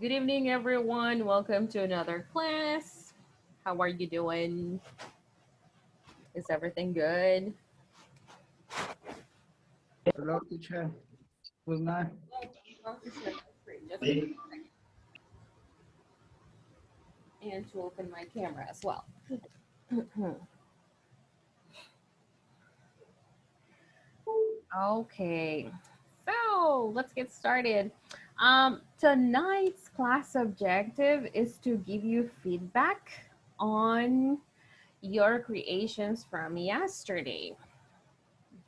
Good evening, everyone. Welcome to another class. How are you doing? Is everything good? Hello, teacher. Good night. About to share my screen. Just give me a second. And to open my camera as well. Okay, so let's get started. Tonight's class objective is to give you feedback on your creations from yesterday.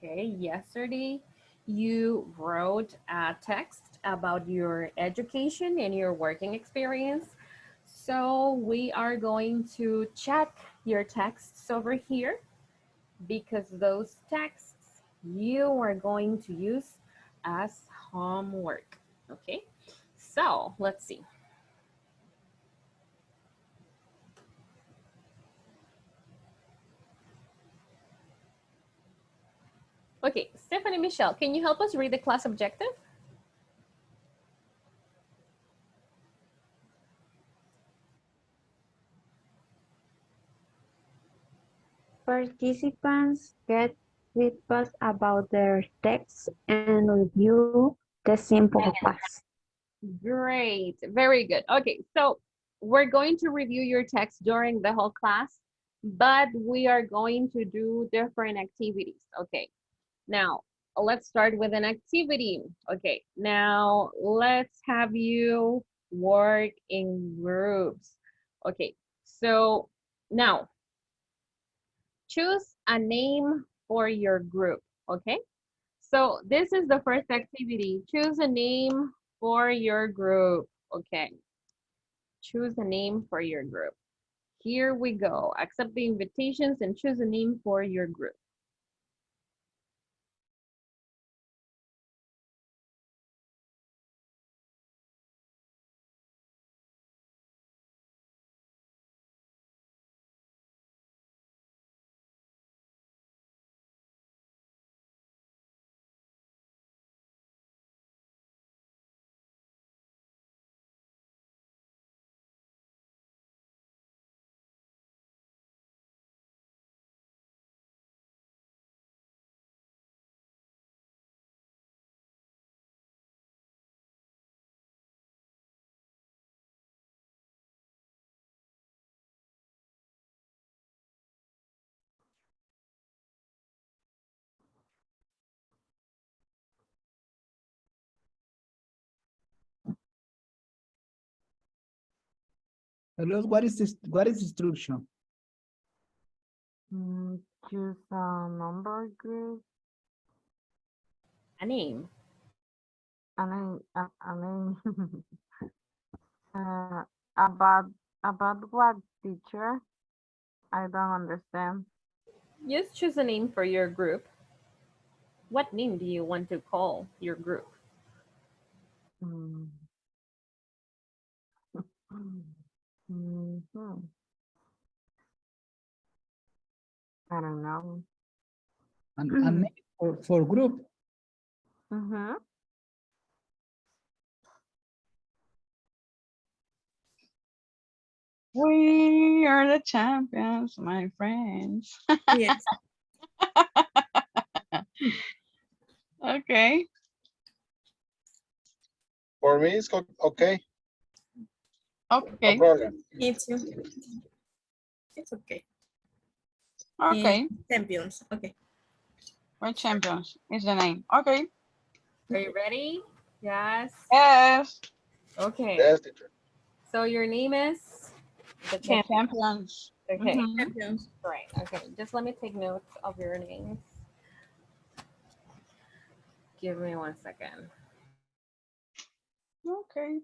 Okay, yesterday you wrote a text about your education and your working experience. So we are going to check your texts over here because those texts you are going to use as homework. Okay, so let's see. Okay, Stephanie Michelle, can you help us read the class objective? Participants get feedback about their texts and review the simple class. Great, very good. Okay, so we're going to review your text during the whole class, but we are going to do different activities. Okay, now let's start with an activity. Okay, now let's have you work in groups. Okay, so now choose a name for your group. Okay, so this is the first activity. Choose a name for your group. Okay, choose a name for your group. Here we go. Accept the invitations and choose a name for your group. Hello, what is this? What is instruction? Mm, choose a number group. A name. I mean, uh, about what teacher? I don't understand. Just choose a name for your group. What name do you want to call your group? Mm. Mhm. I don't know. And name for group. Mm-hmm. We are the champions, my friends. Yes. Okay. For me, it's okay. No Okay. problem. Me too. It's okay. And Okay. champions. Okay. We're champions is the name. Okay. Are you ready? Yes. Yes. Okay. Yes, teacher. So your name is the The champion. champions. Okay. Mhm. Champions. Right. Okay. Just let me take notes of your names. Give me 1 second. Okay.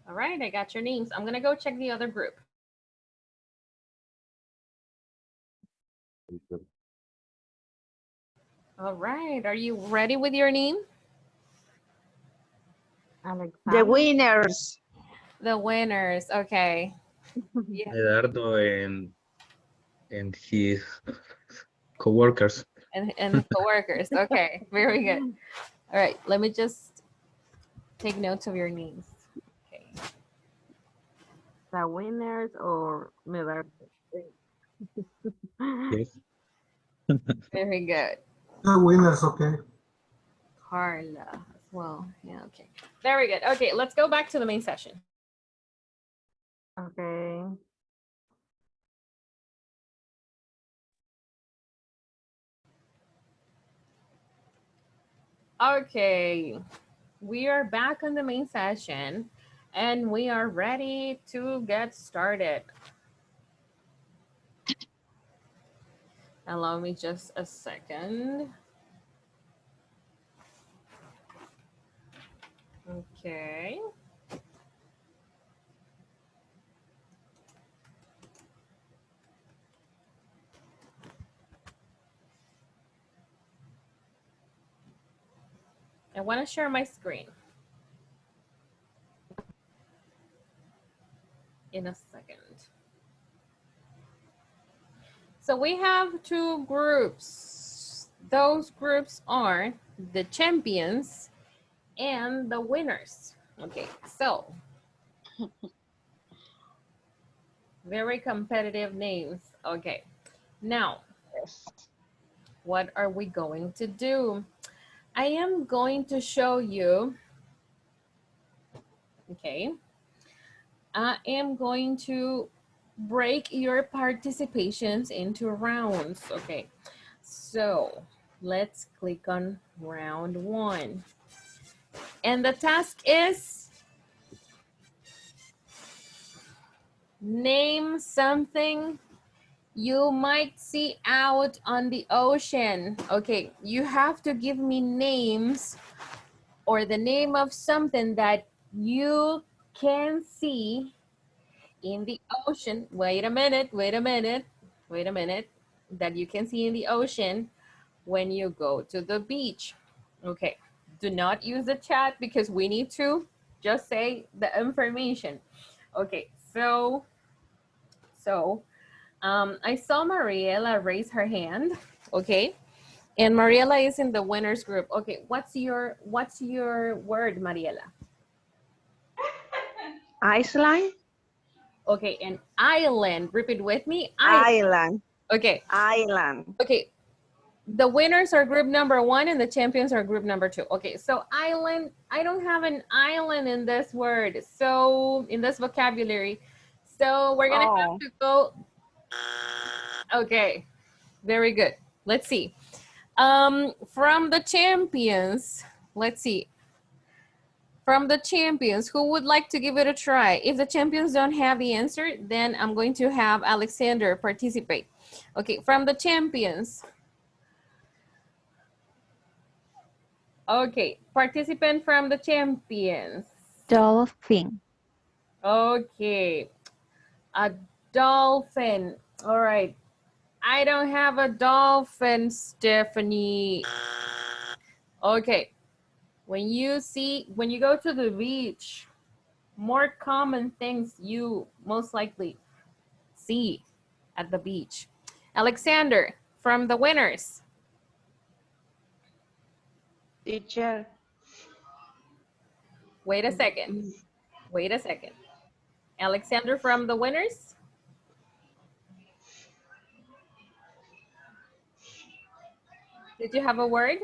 All right. I got your names. I'm gonna go check the other group. All right. Are you ready with your name? Alexander. The winners. The winners. Okay. Yeah. Medardo and his coworkers. And his coworkers. Okay. Very good. All right. Let me just take notes of your names. Okay. The winners or medal. Yes. Very good. The winners, okay. Carla as well. Yeah. Okay. Very good. Okay. Let's go back to the main session. Okay. Okay. We are back on the main session and we are ready to get started. Allow me just a second. Okay. I want to share my screen in a second. So we have two groups. Those groups are the champions and the winners. Okay, so very competitive names. Okay, now what are we going to do? I am going to show you, okay, I am going to break your participations into rounds. Okay, so let's click on round 1. And the task is name something you might see out on the ocean. Okay, you have to give me names or the name of something that you can see in the ocean. Wait a minute. That you can see in the ocean when you go to the beach. Okay, do not use the chat because we need to just say the information. Okay, so I saw Mariela raise her hand. Okay, and Mariela is in the winners group. Okay, what's your word, Mariela? Iceland. Okay, and island. Repeat with me. Island. Okay. Island. Okay. The winners are group number 1 and the champions are group number 2. Okay, so island, I don't have an island in this word. So in this vocabulary. So we're gonna have to go. Okay, very good. Let's see. From the champions, let's see. From the champions, who would like to give it a try? If the champions don't have the answer, then I'm going to have Alexander participate. Okay, from the champions. Okay, participant from the champions. Dolphin. Okay, a dolphin. All right, I don't have a dolphin, Stephanie. Okay, when you go to the beach, more common things you most likely see at the beach. Alexander, from the winners. Teacher. Wait a second. Wait a second. Alexander from the winners. Did you have a word?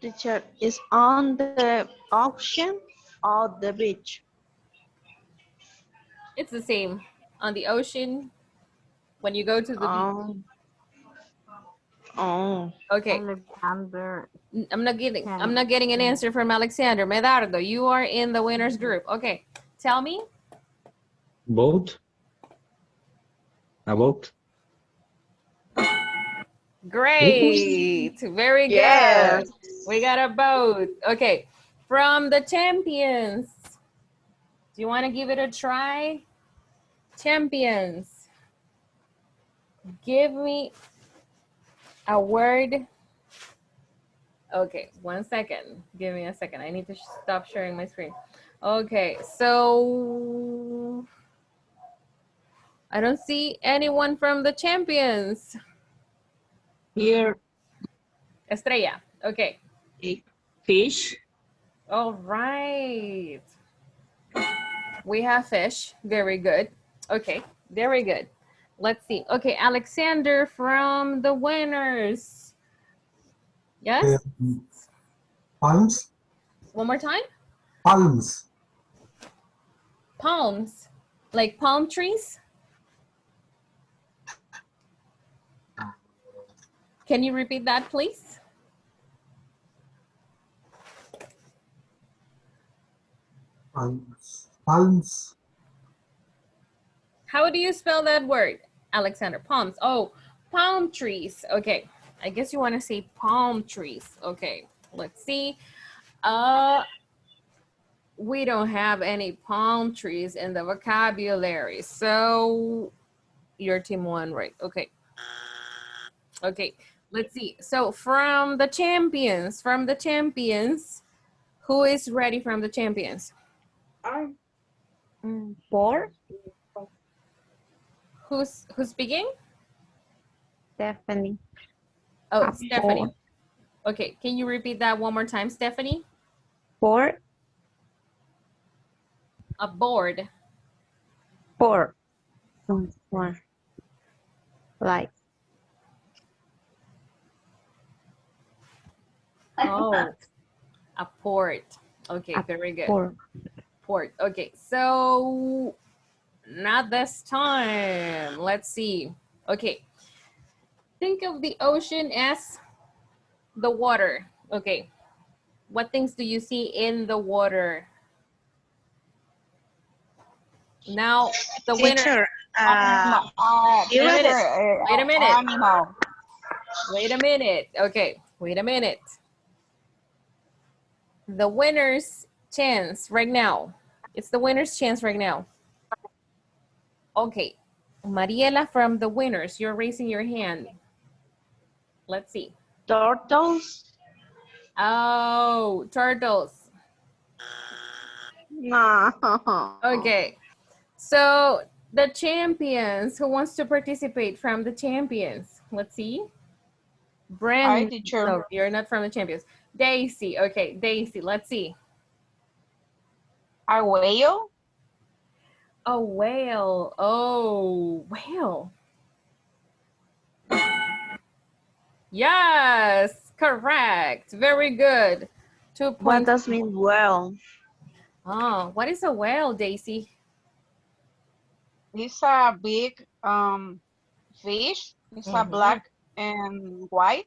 Teacher is on the ocean or the beach. It's the same. On the ocean, when you go to the beach. Oh. Okay. Alexander. I'm not getting an answer from Alexander. Medardo, you are in the winners group. Okay. Tell me. Boat. A boat. Great. Very good. Yes. We got a boat. Okay. From the champions. Do you want to give it a try? Champions. Give me a word Okay, 1 second. Give me a second. I need to stop sharing my screen. Okay, so I don't see anyone from the champions. Here, Estrella. Okay. a fish. All right. We have fish. Very good. Okay, very good. Let's see. Okay, Alexander from the winners. Yes? Palms, One more time. palms, Palms. Like palm trees? Can you repeat that, please? palms, palms, How do you spell that word, Alexander? Palms. Oh, palm trees. Okay. I guess you want to say palm trees. Okay. Let's see. We don't have any palm trees in the vocabulary. So you're team one, right? Okay. Okay. Let's see. So from the champions, who is ready from the champions? Four. Who's speaking? Stephanie. Oh, A Stephanie. board. Okay, can you repeat that one more time, Stephanie? Four. A board. Four. Four. Like. Oh, a port. Okay, A very good. Four. Port. Okay, so not this time. Let's see. Okay, think of the ocean as the water. Okay, what things do you see in the water? Now, the winner. Teacher, Wait a minute. Wait a minute. Animal. Wait a minute. Okay, wait a minute. The winner's chance right now. It's the winner's chance right now. Okay, Mariela from the winners, you're raising your hand. Let's see. turtles? Oh, turtles. No. Okay, so the champions, who wants to participate from the champions? Let's see. Hi, Brand, teacher. no, you're not from the champions. Daisy, okay, Daisy, let's see. A whale. A whale, oh, whale. Yes, correct, very good. 2 What points. does mean well? Oh, what is a whale, Daisy? It's a big fish. It's a Mhm. black and white.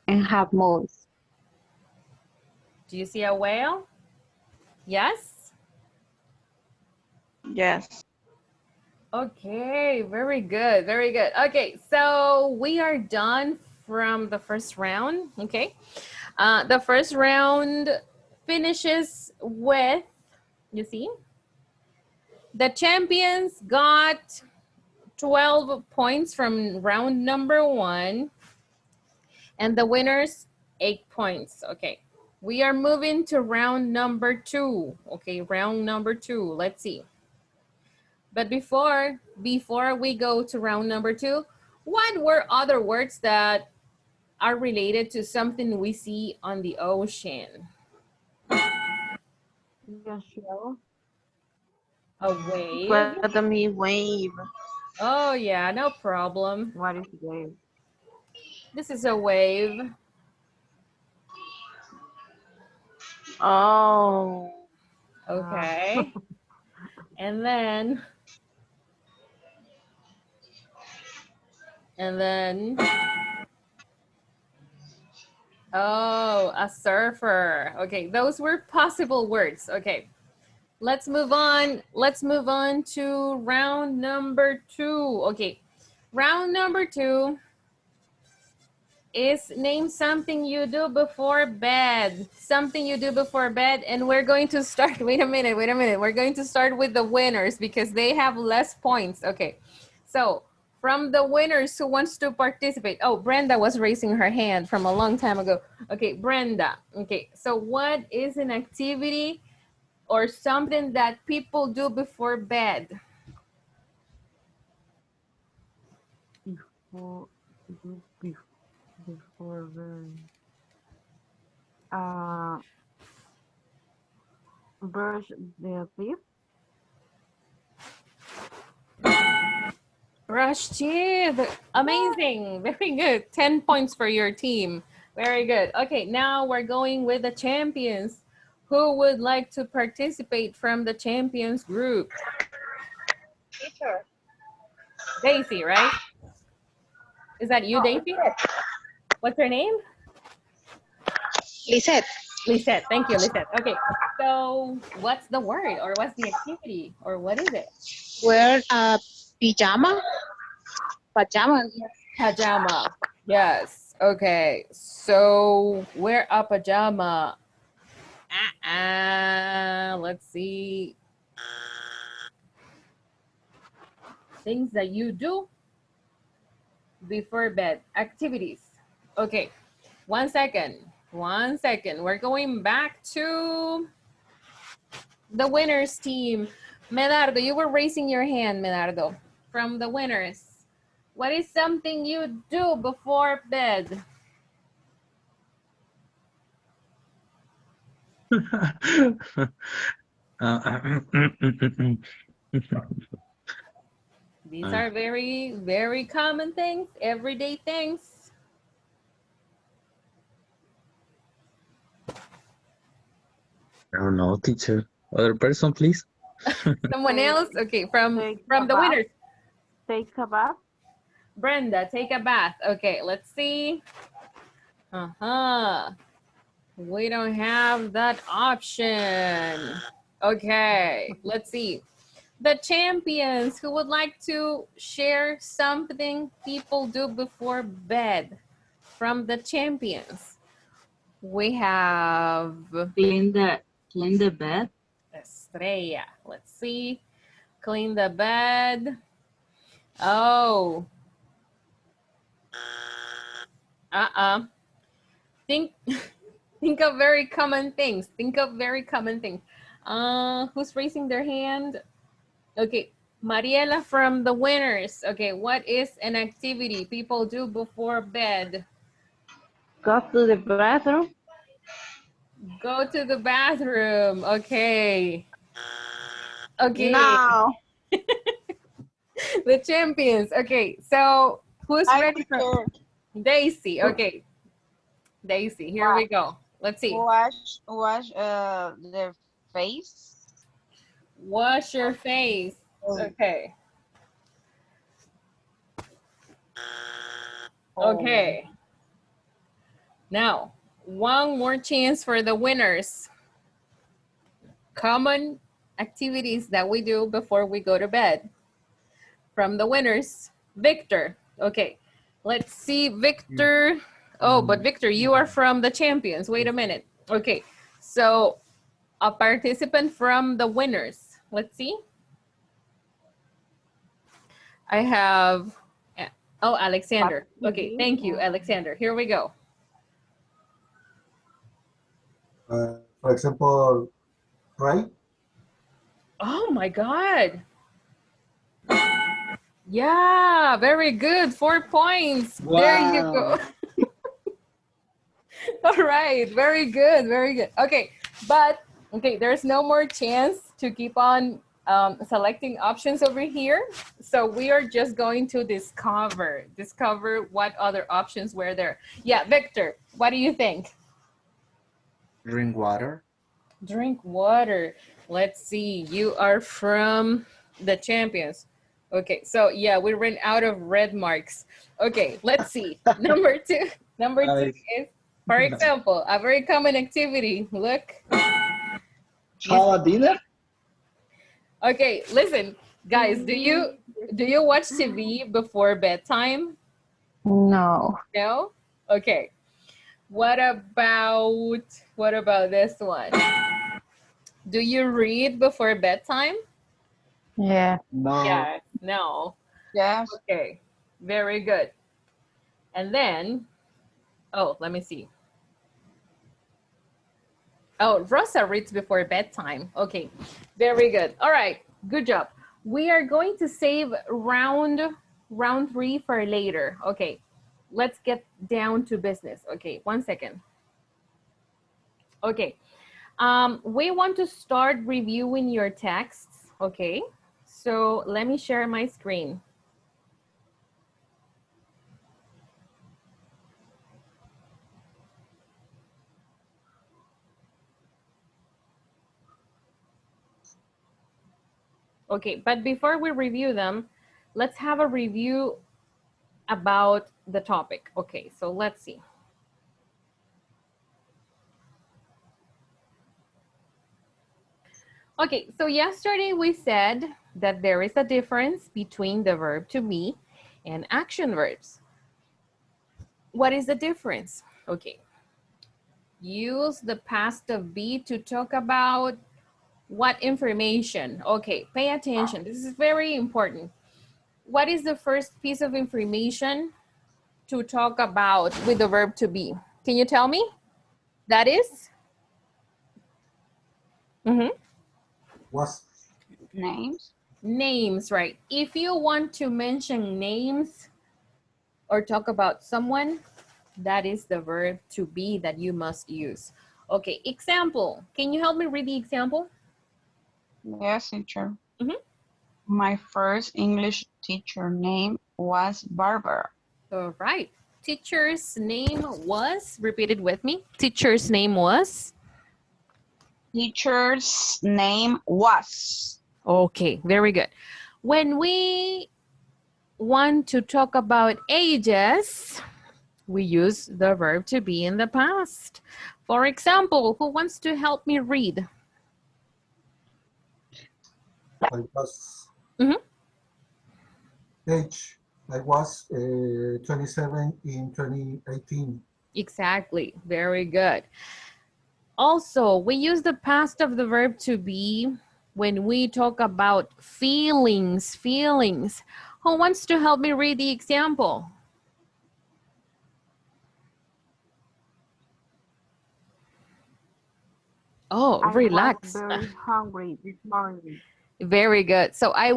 And have moles. Do you see a whale? Yes? Yes. Okay, very good, very good. Okay, so we are done from the first round, okay? The first round finishes with, you see, the champions got 12 points from round number 1, and the winners 8 points. Okay, we are moving to round number 2. Okay, round number 2. Let's see. But before we go to round number 2, what were other words that are related to something we see on the ocean? A wave. What does mean wave? Oh yeah, no problem. What is wave? This is a wave. Oh. Okay. And then oh, a surfer. Okay, those were possible words. Okay. Let's move on. Let's move on to round number 2. Okay. Round number 2 is name something you do before bed. Something you do before bed, and we're going to start, wait a minute. We're going to start with the winners because they have less points. Okay, so from the winners who wants to participate. Oh, Brenda was raising her hand from a long time ago. Okay, Brenda. Okay, so what is an activity or something that people do before bed? Before, before uh, brush their teeth. Brush teeth. Amazing. Very good. 10 points for your team. Very good. Okay, now we're going with the champions. Who would like to participate from the champions group? Teacher. Daisy, right? Is that you, Daisy? What's her name? Lisette. Lisette. Thank you, Lisette. Okay, so what's the word or what's the activity or what is it? Wear a pajama. Pajama. Pajama. Yes. Okay. So wear a pajama. Let's see. Things that you do before bed. Activities. Okay. 1 second. 1 second. We're going back to the winners team. Medardo, you were raising your hand, Medardo. From the winners. What is something you do before bed? These are very, very common things, everyday things. I don't know, teacher. Other person, please. Someone else? Okay, from Take the a bath. winners. Take a bath. Brenda, take a bath. Okay, let's see. We don't have that option. Okay, let's see. The champions who would like to share something people do before bed from the champions. We have Clean the bed. Estrella. Let's see. Clean the bed. Oh. Think think of very common things. Think of very common things. Who's raising their hand? Okay, Mariela from the winners. Okay, what is an activity people do before bed? Go to the bathroom. Go to the bathroom. Okay. Okay. No. The champions. Okay, so who's I ready for prefer Daisy? Okay, Daisy, here we go. Let's see. wash their face. Wash your face. Okay. Okay. Now, one more chance for the winners. Common activities that we do before we go to bed. From the winners, Victor. Okay, let's see, Victor. Oh, but Victor, you are from the champions. Wait a minute. Okay, so a participant from the winners. Let's see. I have, oh, Alexander. Okay, thank you, Alexander. Here we go. For example, right? Oh my God. Yeah, very good. 4 points. Wow. There you go. All right, very good, very good. Okay, but okay, there's no more chance to keep on selecting options over here. So we are just going to discover what other options were there. Yeah, Victor, what do you think? Drink water. Drink water. Let's see, you are from the champions. Okay, so yeah, we ran out of red marks. Okay, let's see. Number two is, for example, a very common activity. Look. Have a dinner? Okay, listen, guys, do you watch TV before bedtime? No. No? Okay. What about this one? Do you read before bedtime? Yeah. No. Yeah, no. Yes. Okay. Very good. And then, oh, let me see. Oh, Rosa reads before bedtime. Okay, very good. All right, good job. We are going to save round 3 for later. Okay, let's get down to business. Okay, 1 second. Okay, we want to start reviewing your texts. Okay, so let me share my screen. Okay, but before we review them, let's have a review about the topic. Okay, so let's see. Okay, so yesterday we said that there is a difference between the verb to be and action verbs. What is the difference? Okay, use the past of be to talk about what information? Okay, pay attention. This is very important. What is the first piece of information to talk about with the verb to be? Can you tell me? That is? Was. Names. Names, right. If you want to mention names or talk about someone, that is the verb to be that you must use. Okay, example. Can you help me read the example? Yes, teacher. Mhm. My first English teacher name was Barbara. All right. Teacher's name was, repeat it with me. Teacher's name was? Teacher's name was. Okay, very good. When we want to talk about ages, we use the verb to be in the past. For example, who wants to help me read? I was Mhm. age. I was 27 in 2018. Exactly, very good. Also, we use the past of the verb to be when we talk about feelings. Who wants to help me read the example? Oh, I was relax. very hungry this morning. Very good. So I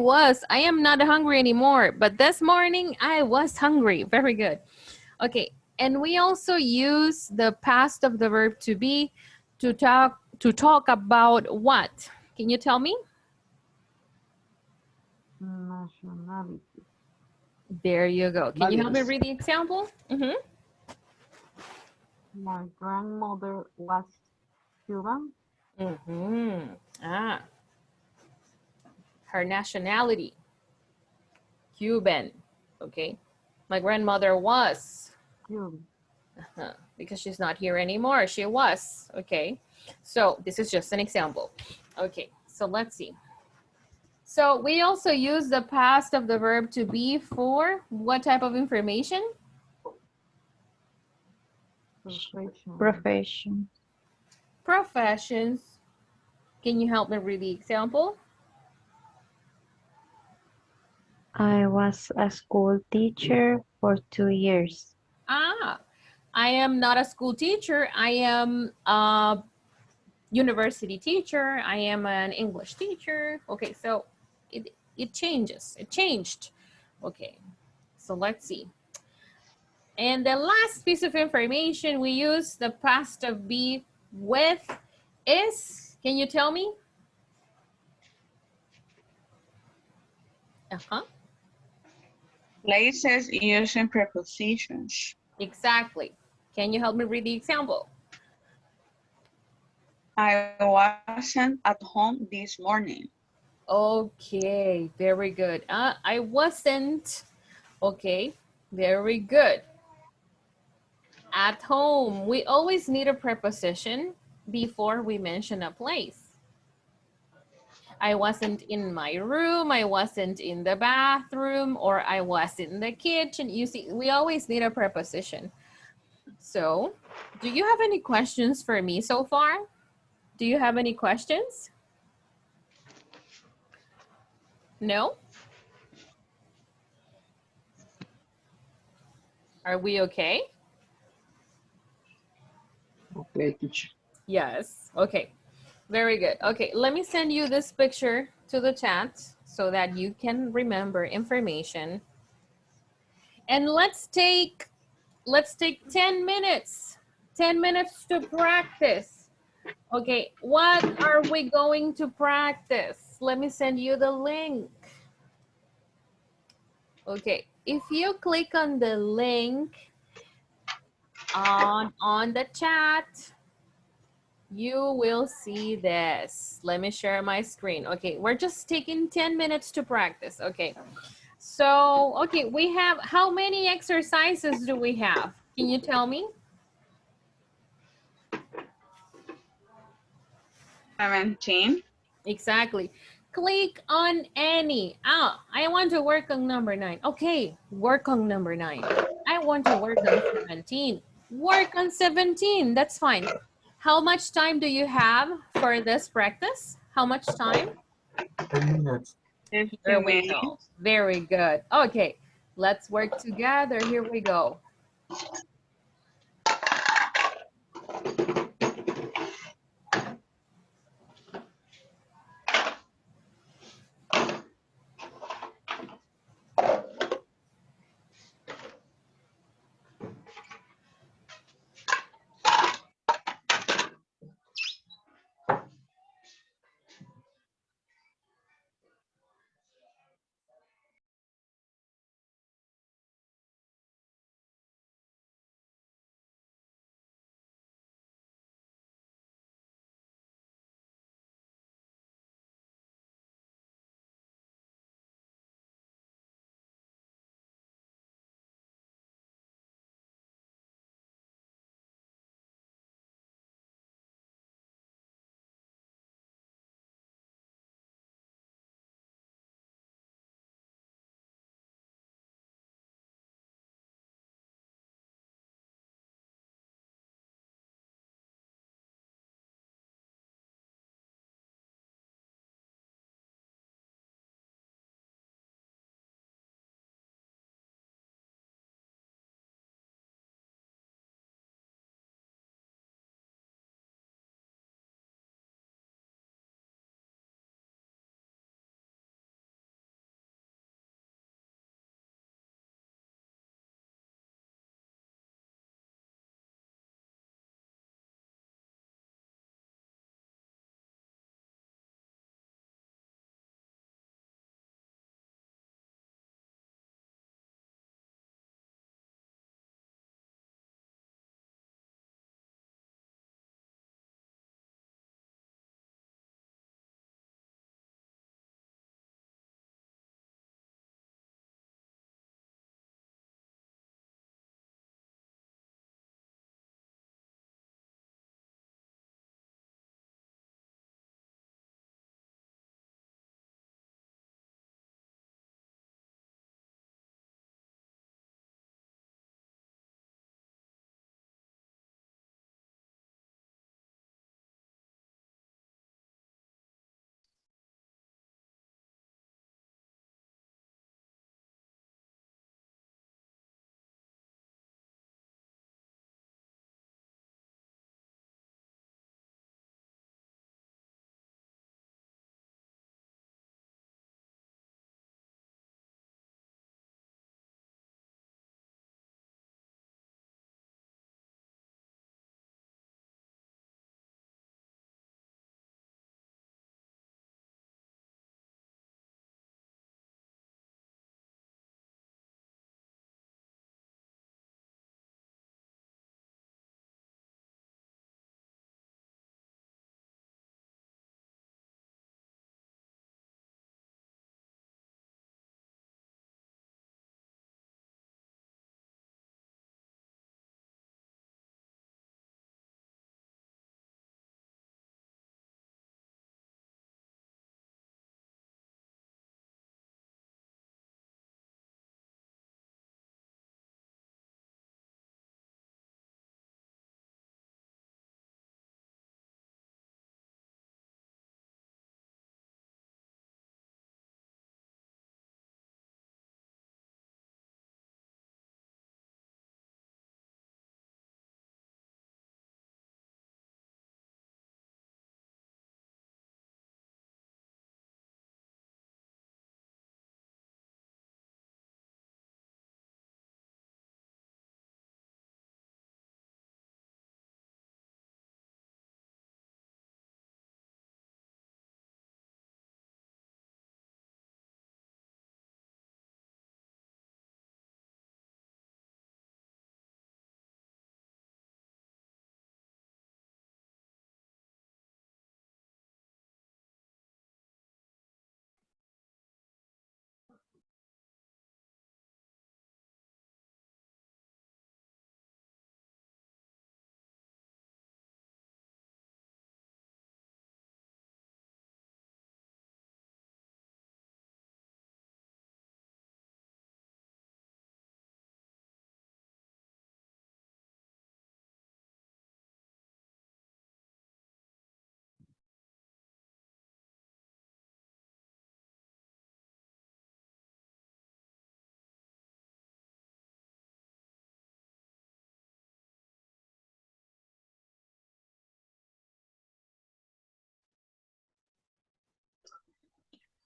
am not hungry anymore, but this morning I was hungry. Very good. Okay, and we also use the past of the verb to be to talk about what? Can you tell me? Nationality. There you go. Can you help me Nationalities. read the example? My grandmother was Cuban. Ah, her nationality, Cuban. Okay. My grandmother was, Cuban. because she's not here anymore. She was. Okay. So this is just an example. Okay. So let's see. So we also use the past of the verb to be for what type of information? Profession. Profession. Professions. Can you help me read the example? I was a school teacher for 2 years. Ah, I am not a school teacher. I am a university teacher. I am an English teacher. Okay, so it changes. It changed. Okay, so let's see. And the last piece of information we use the past of be with is, can you tell me? Places using prepositions. Exactly. Can you help me read the example? I wasn't at home this morning. Okay, very good. I wasn't. Okay, very good. At home, we always need a preposition before we mention a place. I wasn't in my room, I wasn't in the bathroom, or I was in the kitchen. You see, we always need a preposition. So, do you have any questions for me so far? Do you have any questions? No? Are we okay? Okay, teacher. Yes. Okay. Very good. Okay, let me send you this picture to the chat so that you can remember information. And let's take 10 minutes. 10 minutes to practice. Okay, what are we going to practice? Let me send you the link. Okay, if you click on the link on the chat, you will see this. Let me share my screen. Okay, we're just taking 10 minutes to practice. Okay, so, okay, we have, how many exercises do we have? Can you tell me? 17. Exactly. Click on any. Ah, I want to work on number 9. Okay, work on number 9. I want to work on 17. Work on 17. That's fine. How much time do you have for this practice? How much time? 10 minutes. Here 15 we go. minutes. Very good. Okay, let's work together. Here we go.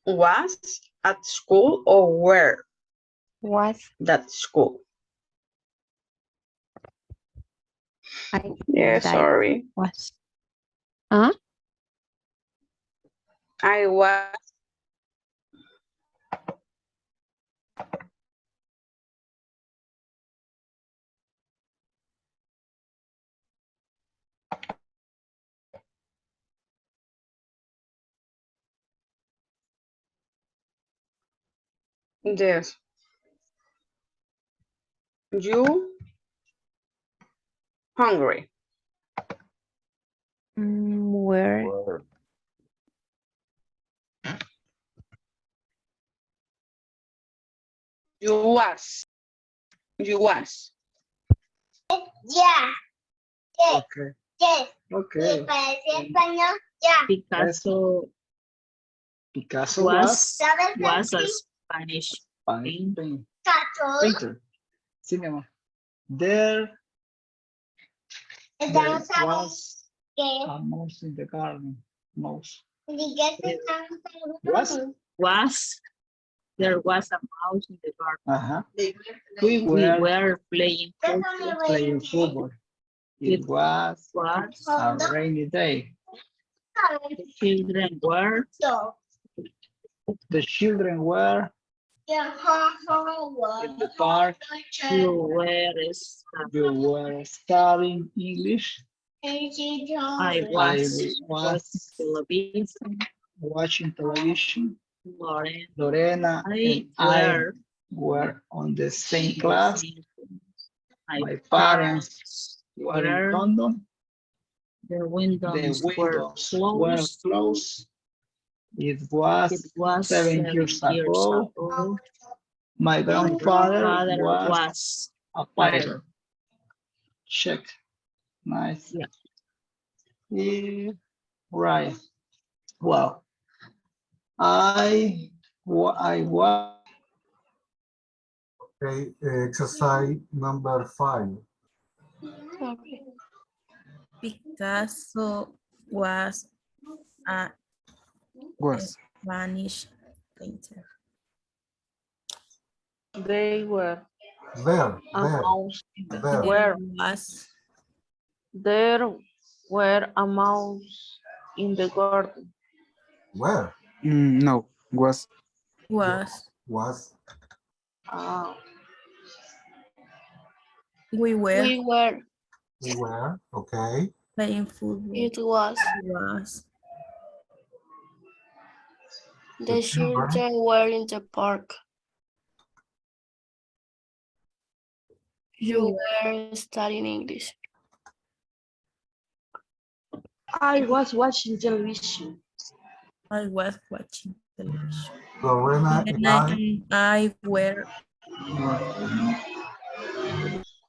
Was at school or where Was that school? I think Yeah, that sorry. was. Huh? I was. Yes. You hungry? Where Where? You was. You was. Yeah. Okay. Yes. Okay. Picasso Picasso was a Spanish painter. painter. Cinema. There was a mouse in the garden. Mouse. Was? Was there was a mouse in the garden. Uh-huh. We We were were playing football. playing football. It was Was a rainy day. the children were The children were in the park. you were You were studying English. I I was watching was television. watching television. Lauren Lorena I and I were were on the same in the class. same class. My parents were in were London. the The windows were windows were closed. closed. It It was was 7 years 7 years ago. ago. My My grandfather grandfather was was a fired. pilot. Check. Nice. Yeah. Yeah, right. Well, I was. Okay, exercise number 5. Okay. Picasso was a Was. Spanish painter. They were There, a there, mouse in the there. where Was there were a mouse in the garden. Where No, was. was was Ah, we were We were. we were? Okay. playing football. It was. Was The The children children were in the park. You you were studying English. I was watching television. I was watching television. Lorena and Lorena I and I were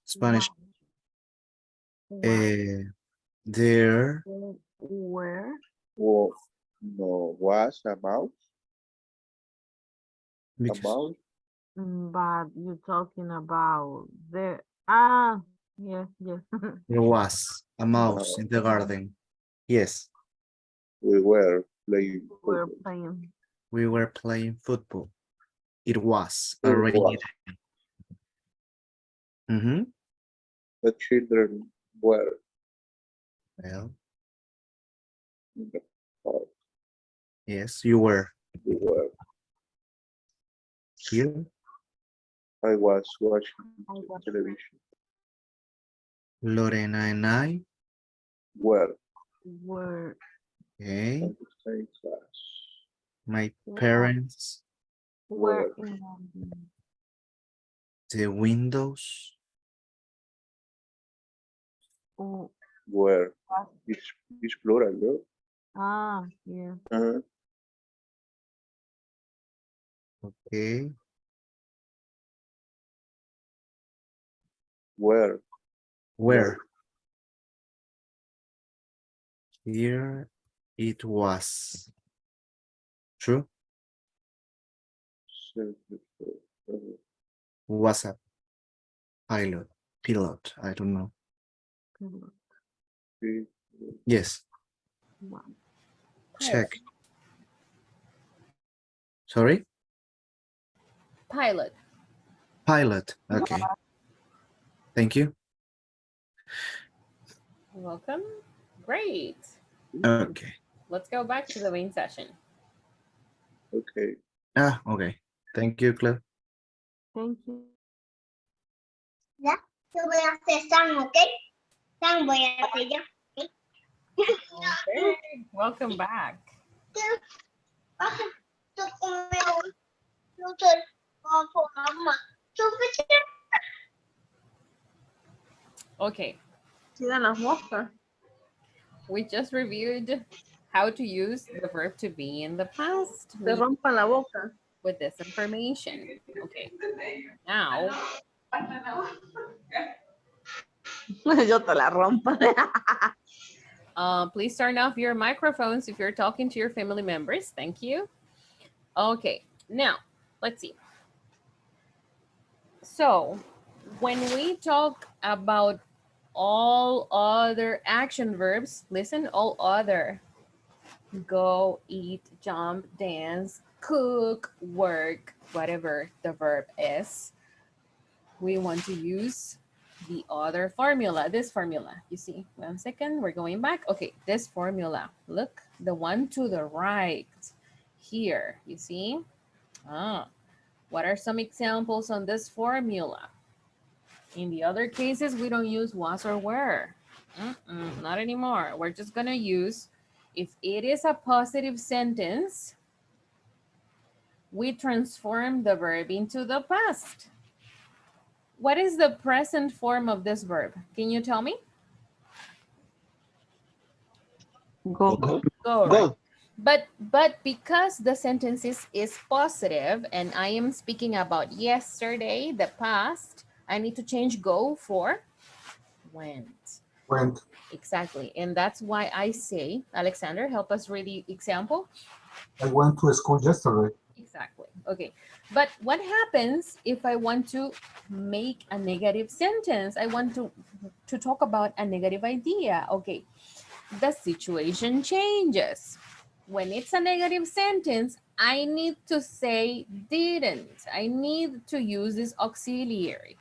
Spanish. Was There. where Well, no, was a mouse? A Because mouse? but you're talking about the yes, yes. there was a mouse in the garden. Yes, We were playing We're football. playing. we were playing football. It was a It rainy was. day. Mm-hmm. The children were Well, in the park. yes, you were We were. here. I was watching I was television. Lorena and I. Were were Okay. on the same class. My yeah, parents. were Were in The windows. oh, were. was, It's plural, no? yeah. Uh-huh. Okay. Were. Where? Here it was. True. Uh-huh. Was a pilot. I don't know. It Yes. Wow. Check. Sorry? Pilot. Pilot. Okay. Thank you. You're welcome. Great. Okay. Let's go back to the main session. Okay. Okay. Thank you, Claire. Thank you. Ya, yo voy a hacer San, ¿ok? San voy a hacer ya. Okay. Welcome back. Okay. Sigan las moscas. We just reviewed how to use the verb to be in the past Se rompan la boca. with this information. Okay. Now, Yo te la rompo. please turn off your microphones if you're talking to your family members. Thank you. Okay. Now, let's see. So, when we talk about all other action verbs, listen, all other. Go, eat, jump, dance, cook, work, whatever the verb is. We want to use the other formula, this formula. You see, 1 second, we're going back. Okay, this formula. Look, the one to the right here, you see? What are some examples on this formula? In the other cases, we don't use was or were. Not anymore. We're just gonna use, if it is a positive sentence, we transform the verb into the past. What is the present form of this verb? Can you tell me? Go. Go, right? But because the sentence is positive and I am speaking about yesterday, the past, I need to change go for went. Went. Exactly. And that's why I say, Alexander, help us read the example. I went to school yesterday. Exactly. Okay. But what happens if I want to make a negative sentence? I want to talk about a negative idea. Okay. The situation changes. When it's a negative sentence, I need to say didn't. I need to use this auxiliary.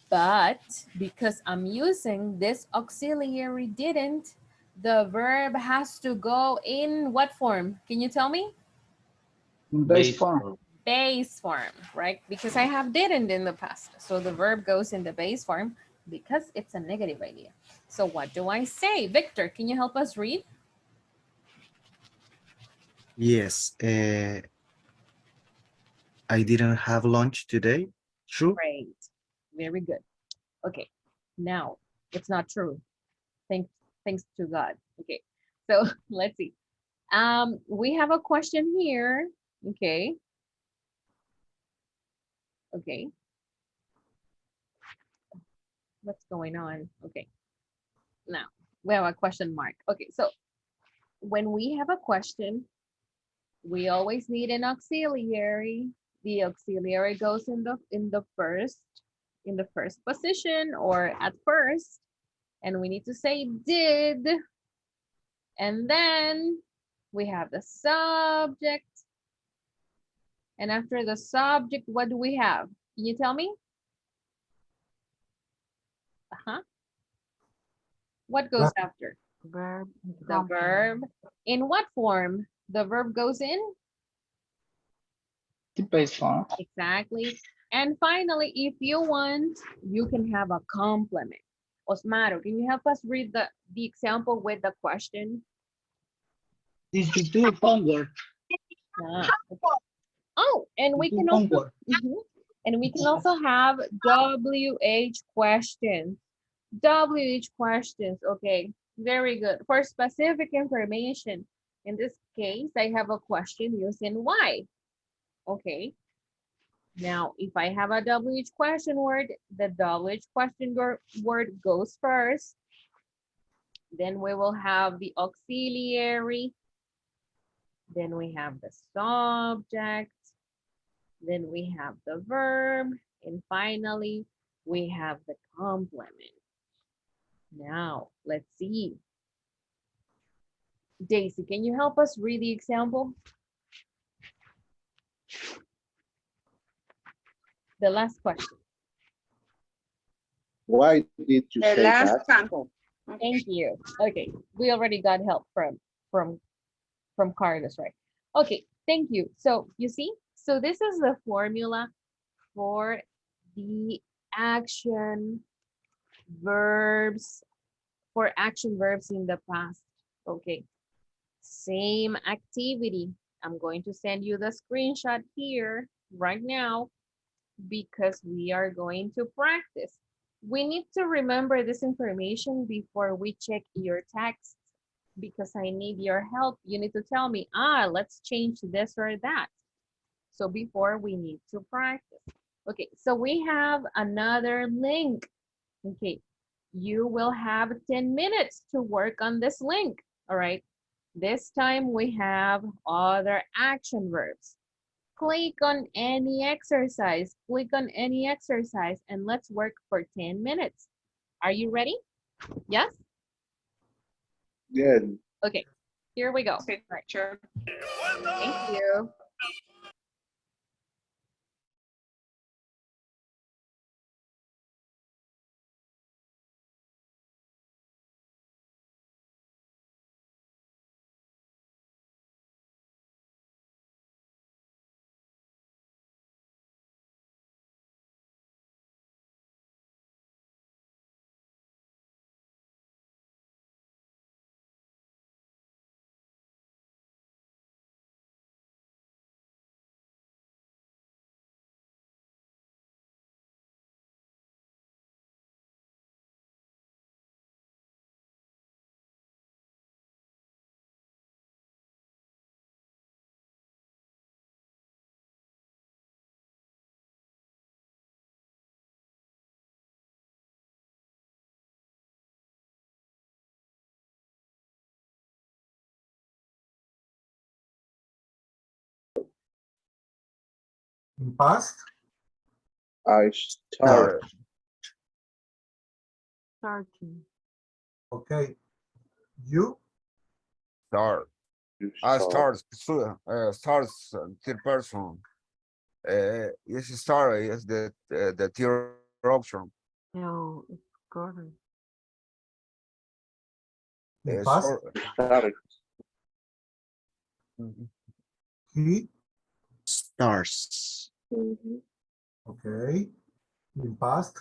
But because I'm using this auxiliary didn't, the verb has to go in what form? Can you tell me? Base form. Base form, right? Because I have didn't in the past. So the verb goes in the base form because it's a negative idea. So what do I say? Victor, can you help us read? Yes. I didn't have lunch today. True. Great. Very good. Okay. Now, it's not true. Thanks to God. Okay. So let's see. We have a question here. Okay. Okay. What's going on? Okay. Now we have a question mark. Okay. So when we have a question, we always need an auxiliary. The auxiliary goes in the first position or at first, and we need to say did, and then we have the subject, and after the subject, what do we have? Can you tell me? What goes after? Verb. The verb. In what form the verb goes in? The base form. Exactly. And finally, if you want, you can have a complement. Osmaro, can you help us read the example with the question? Did you do homework? Oh, and we can also, and we can also have WH questions. WH questions, okay, very good. For specific information, in this case, I have a question using why. Okay. Now, if I have a WH question word, the WH question word goes first. Then we will have the auxiliary. Then we have the subject. Then we have the verb. And finally, we have the complement. Now, let's see. Daisy, can you help us read the example? The last question. Why did you The say last that? sample. Thank you. Okay, we already got help from Carlos, right? Okay, thank you. So you see, so this is the formula for the action verbs, for action verbs in the past. Okay, same activity. I'm going to send you the screenshot here right now because we are going to practice. We need to remember this information before we check your text because I need your help. You need to tell me, let's change this or that. So before we need to practice. Okay, so we have another link. Okay, you will have 10 minutes to work on this link. All right, this time we have other action verbs. Click on any exercise, and let's work for 10 minutes. Are you ready? Yes? Yeah. Okay, here we go. Okay, Right. sure. Thank you. In past, I start. Starting. okay. You, Start. You Start. Starts third person. Yes, start. Yes, the third option. No, it's correct. in past, Sorry. started. he, Stars. okay. In past,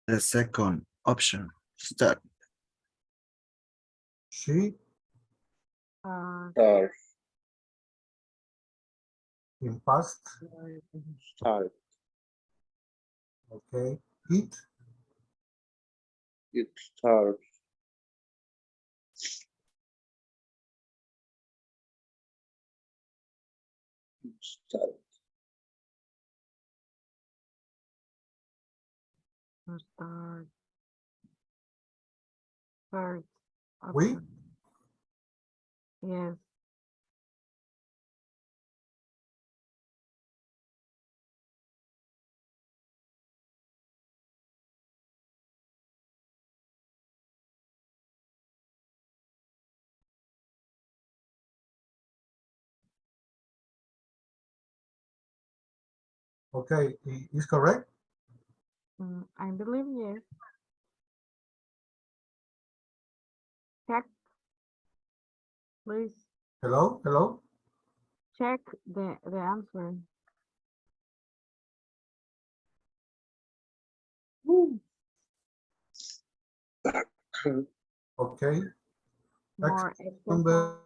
The second option. Start. she, Start. in past, Start. okay. It, It starts. It starts. Start. First. we, Option. Yes. okay. Is correct? I believe yes. Check, please. Hello, hello. Check the answer. Okay. More Action example. number,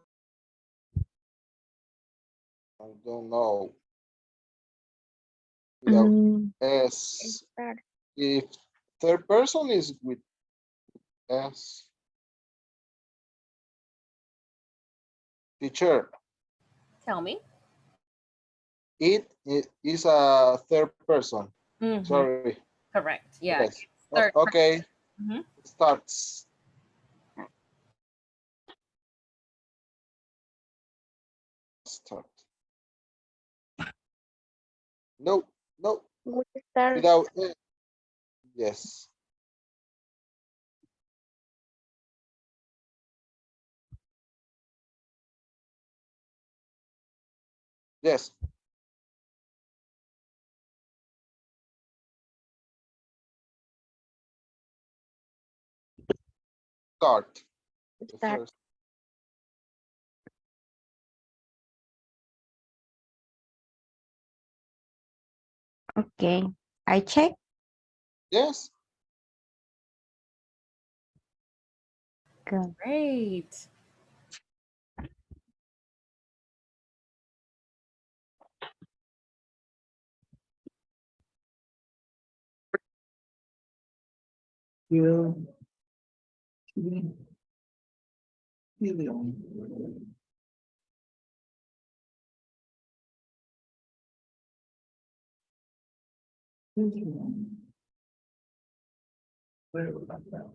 I don't know. Without S. If third person is with S. Teacher, Tell me. it is a third person. Mhm. Sorry. Correct. Yeah. Yes. Third Okay. Mhm. Starts. Start. No, no. Without yes. Yes. Start. The Start. first. Okay, I check. Yes. Good. Great. Helium. Helium. Helium. Where was that?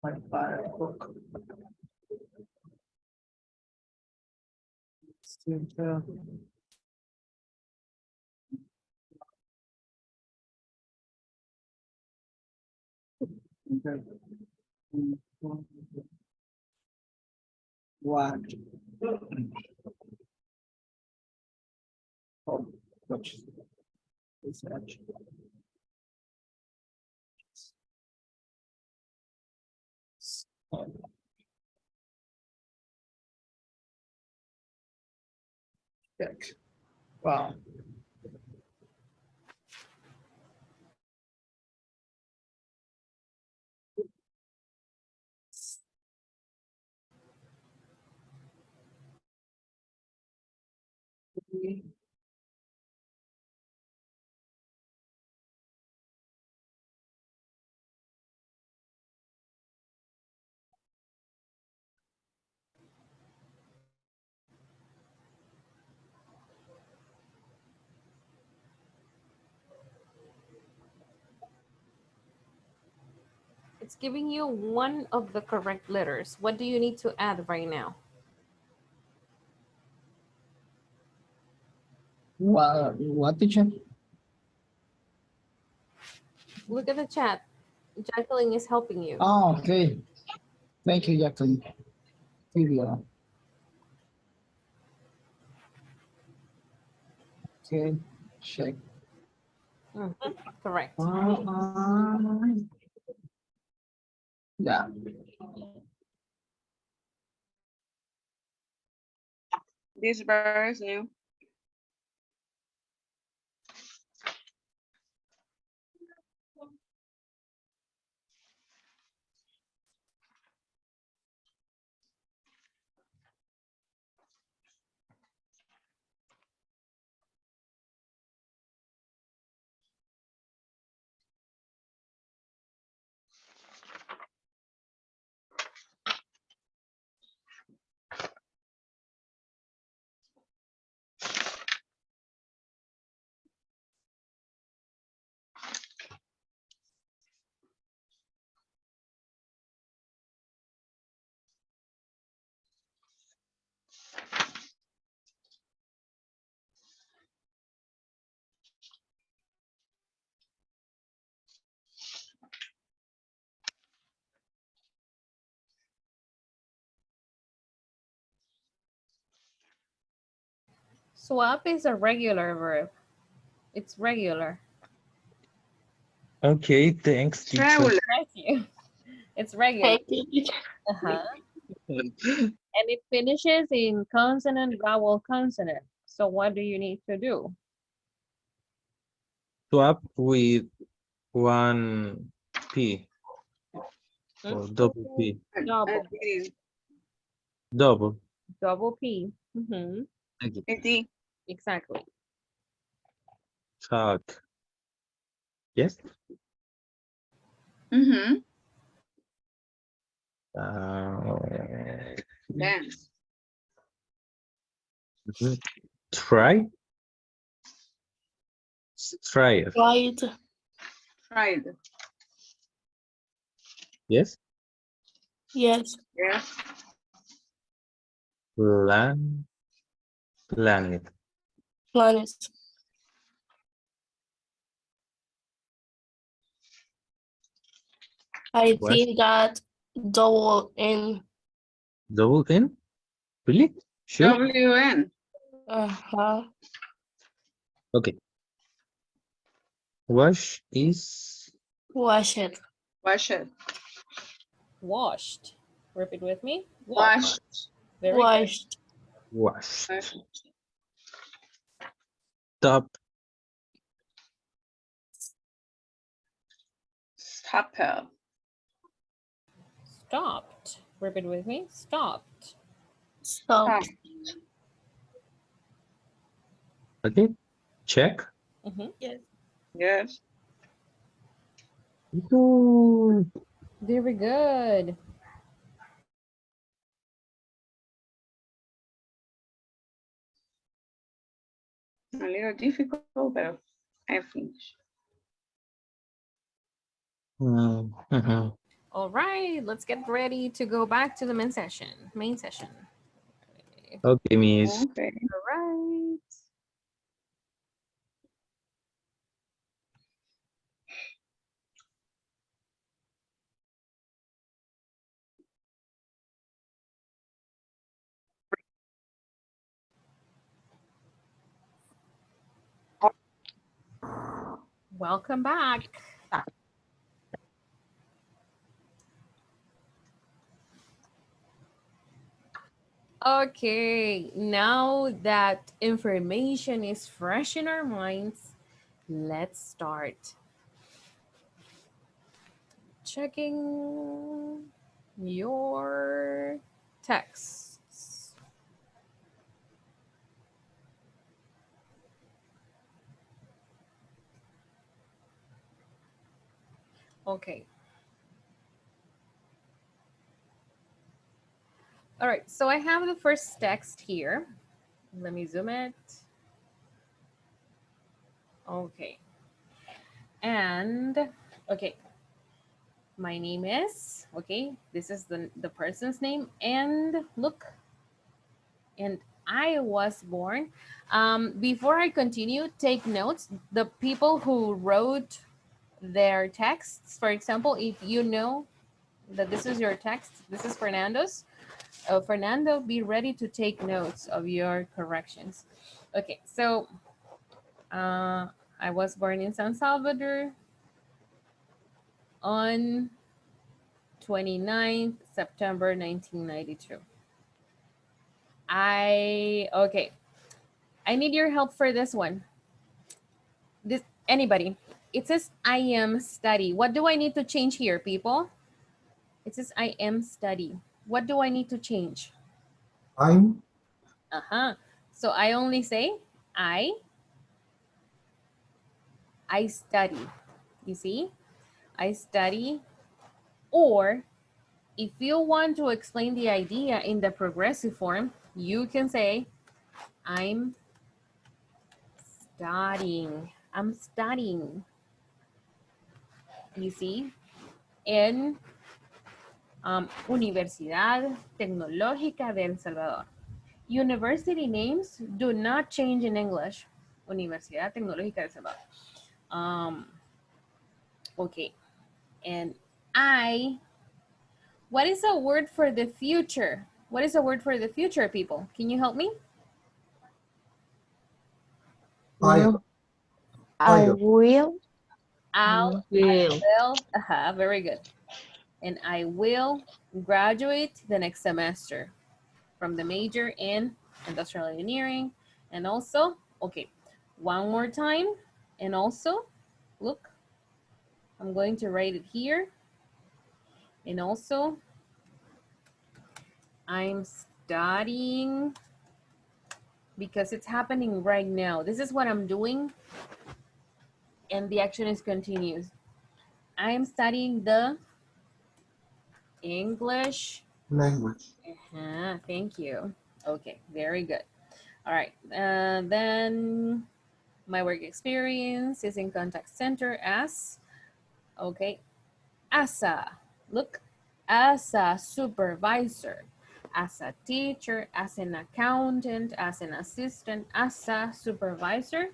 My fire book. Center. Okay. What? Oh, which is actually. Check. Wow. It's giving you one of the correct letters. What do you need to add right now? What teacher? Look at the chat. Jacqueline is helping you. Oh, okay. Thank you, Jacqueline. Video. Okay, check. Mhm, correct. Yeah. This verse new. Swap is a regular verb. It's regular. Okay, thanks, teacher. Regular. Thank you. It's regular. Thank you, teacher. Uh-huh. And it finishes in consonant, vowel, consonant. So what do you need to do? Swap with one P or double P. Double. Double. Double P. Mm-hmm. Thank you. It. Exactly. Talk. Yes. Mm-hmm. Dance. Try. Try it. Right. Tried. Yes. Yes. Yeah. Plan. Planet. Planet. I Was think that double N. double N? Really? Sure? WN. Uh-huh. Okay. Wash is Wash it. Wash it. Washed. Repeat with me. Washed. Wash. Very good. Washed. washed. Wash. Stop. Stopper. Stopped. Repeat with me. Stopped. Stop. Stop. Okay. Check. Yes. Yes. Good. Very good. A little difficult, but I finished. Mhm. All right, let's get ready to go back to the main session. Okay, Miss. Okay. All right. Welcome back. Okay, now that information is fresh in our minds, let's start checking your texts. Okay. All right, so I have the first text here. Let me zoom it. Okay. And okay, my name is, okay, this is the person's name. And look, and I was born. Before I continue, take notes. The people who wrote their texts, for example, if you know that this is your text, this is Fernando's. Fernando, be ready to take notes of your corrections. Okay, so I was born in San Salvador on 29th September 1992. Okay, I need your help for this one. This anybody. It says I am study. What do I need to change here, people? It says I am study. What do I need to change? I'm. So I only say I study. You see? I study. Or if you want to explain the idea in the progressive form, you can say I'm studying. I'm studying. You see? In Universidad Tecnológica de El Salvador. University names do not change in English. Universidad Tecnológica de El Salvador. Okay. And what is a word for the future? What is a word for the future, people? Can you help me? Will. I will. I Will. will. Very good. And I will graduate the next semester from the major in industrial engineering. And also, okay, one more time. And also, look, I'm going to write it here. And also, I'm studying because it's happening right now. This is what I'm doing. And the action is continuous. I'm studying the English Language. Thank you. Okay, very good. All right, then my work experience is in contact center as, okay, as a, look, as a supervisor, as a teacher, as an accountant, as an assistant, as a supervisor.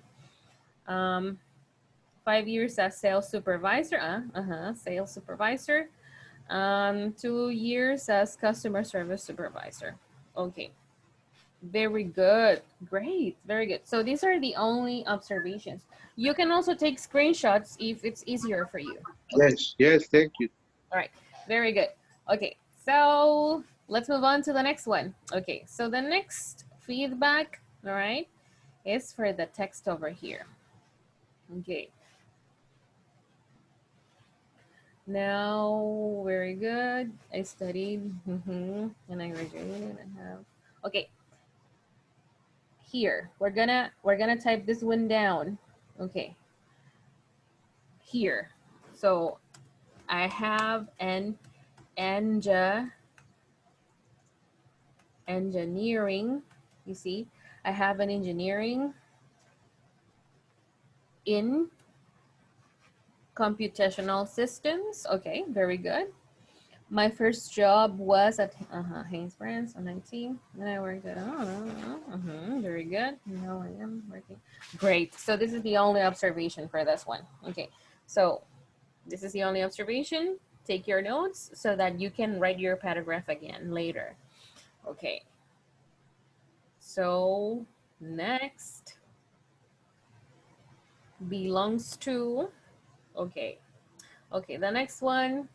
5 years as sales supervisor, sales supervisor. 2 years as customer service supervisor. Okay. Very good. Great. Very good. So these are the only observations. You can also take screenshots if it's easier for you. Okay. Yes, yes, thank you. All right. Very good. Okay. So let's move on to the next one. Okay. So the next feedback, all right, is for the text over here. Okay. Now, very good. I studied and I graduated. I have. Okay. Here, we're gonna type this one down. Okay. Here. So I have an engineering. You see, I have an engineering in computational systems. Okay, very good. My first job was at Haynes Brands on 19. Then I worked at, very good. Now I am working. Great. So this is the only observation for this one. Okay, so this is the only observation. Take your notes so that you can write your paragraph again later. Okay. So next, belongs to. Okay. Okay, the next one.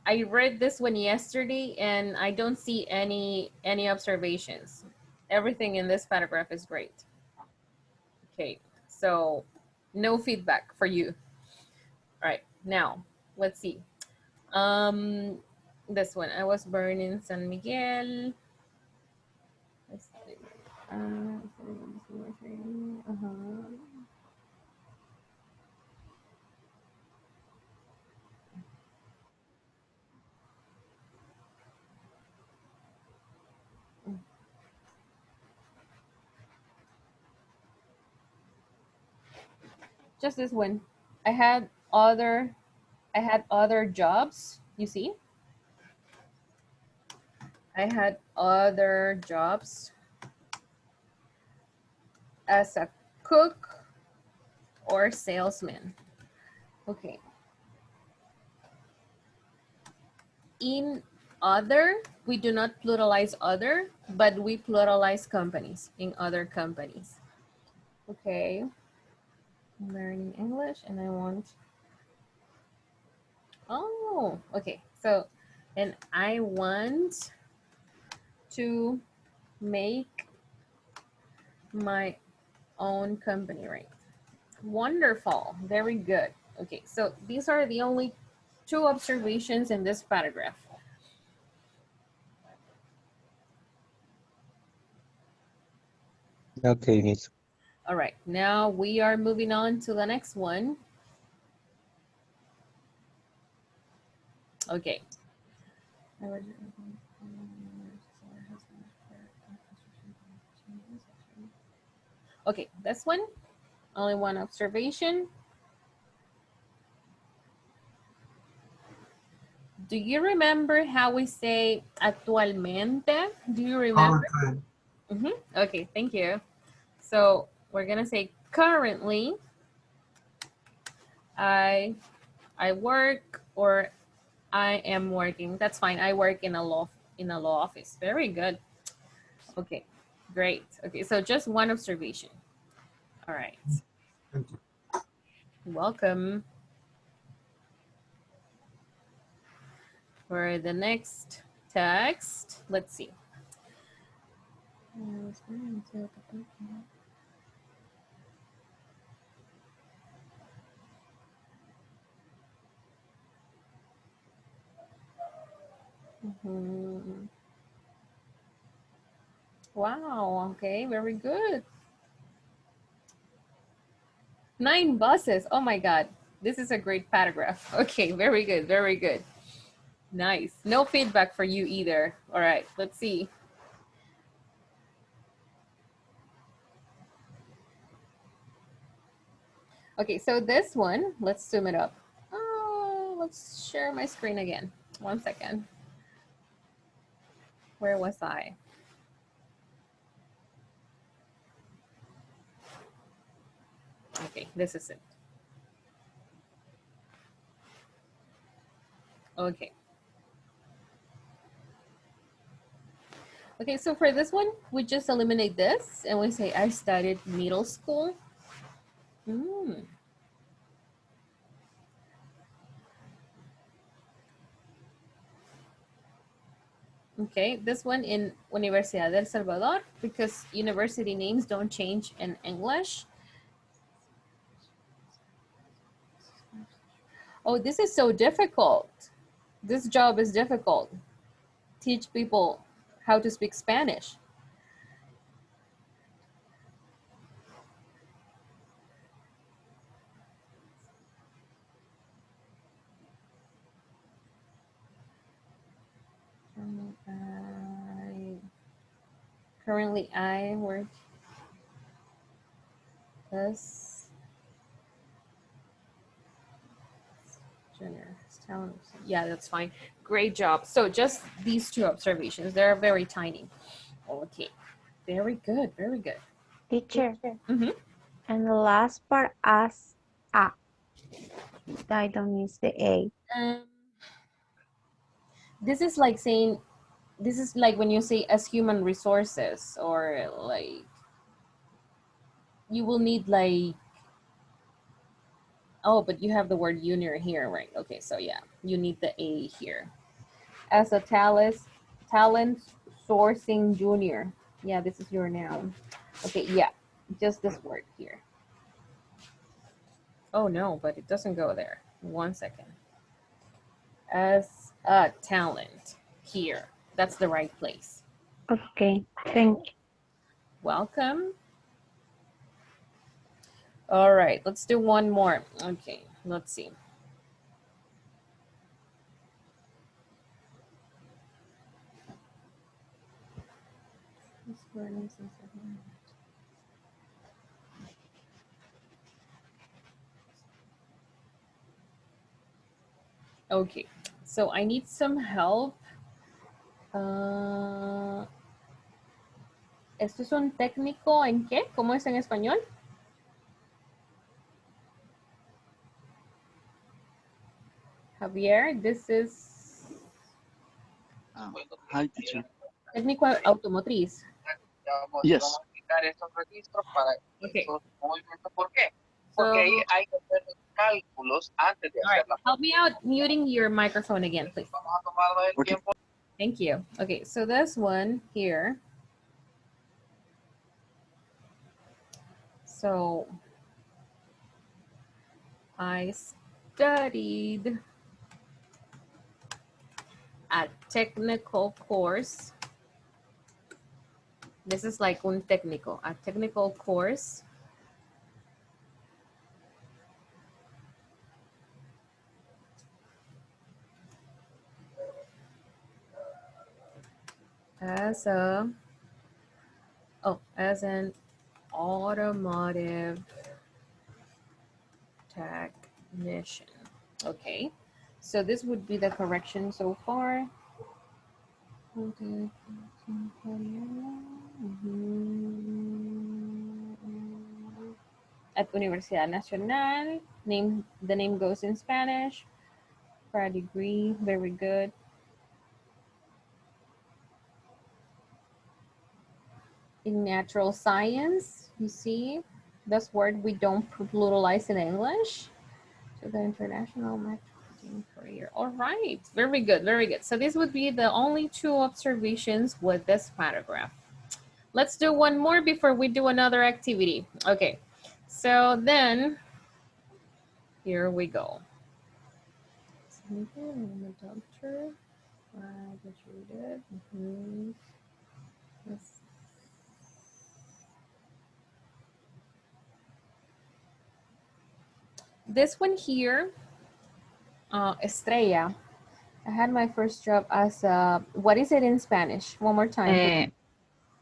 I read this one yesterday and I don't see any observations. Everything in this paragraph is great. Okay, so no feedback for you. All right, now let's see. This one, I was born in San Miguel. Just this one. I had other jobs, you see? I had other jobs as a cook or salesman. Okay. In other, we do not pluralize other, but we pluralize companies in other companies. Okay. I'm learning English and I want, oh, okay. So, and I want to make my own company, right? Wonderful. Very good. Okay, so these are the only 2 observations in this paragraph. Okay, miss. All right, now we are moving on to the next one. Okay. Okay, this one, only one observation. Do you remember how we say actualmente? Do you remember? Okay, thank you. So we're gonna say currently, I work or I am working. That's fine. I work in a law office. Very good. Okay, great. Okay, so just one observation. All right. Thank you. Welcome. For the next text, let's see. Wow, okay, very good. 9 buses. Oh my God. This is a great paragraph. Okay, very good, very good. Nice. No feedback for you either. All right, let's see. Okay, so this one, let's zoom it up. Oh, let's share my screen again. 1 second. Where was I? Okay, this is it. Okay. Okay, so for this one, we just eliminate this and we say I studied middle school. Mm. Okay, this one in Universidad del Salvador, because university names don't change in English. Oh, this is so difficult. This job is difficult. Teach people how to speak Spanish. Currently, I work as junior talent. Yeah, that's fine. Great job. So just these two observations. They're very tiny. Okay. Very good. Very good. Teacher. Mm-hmm. And the last part as a. I don't use the A. This is like saying, this is like when you say as human resources, or like you will need like, oh, but you have the word junior here, right? Okay, so yeah, you need the A here. As a talent sourcing junior. Yeah, this is your noun. Okay, yeah, just this word here. Oh no, but it doesn't go there. 1 second. As a talent here. That's the right place. Okay, thank you. Welcome. All right, let's do one more. Okay, let's see. Okay, so I need some help. ¿Esto es un técnico en qué? ¿Cómo es en español? Javier, this is Hi, teacher. técnico automotriz. Yes. Okay. So, all right, help me out muting your microphone again, please. Okay. Thank you. Okay, so this one here. So I studied a technical course. This is like un técnico, a technical course. As an automotive technician. Okay, so this would be the correction so far. At Universidad Nacional, the name goes in Spanish. For a degree, very good. In natural science, you see, this word we don't pluralize in English. To the international marketing career. All right, very good, very good. So this would be the only two observations with this paragraph. Let's do one more before we do another activity. Okay, so then here we go. Doctor, graduated. Yes. This one here, Estrella. I had my first job as a, what is it in Spanish? One more time.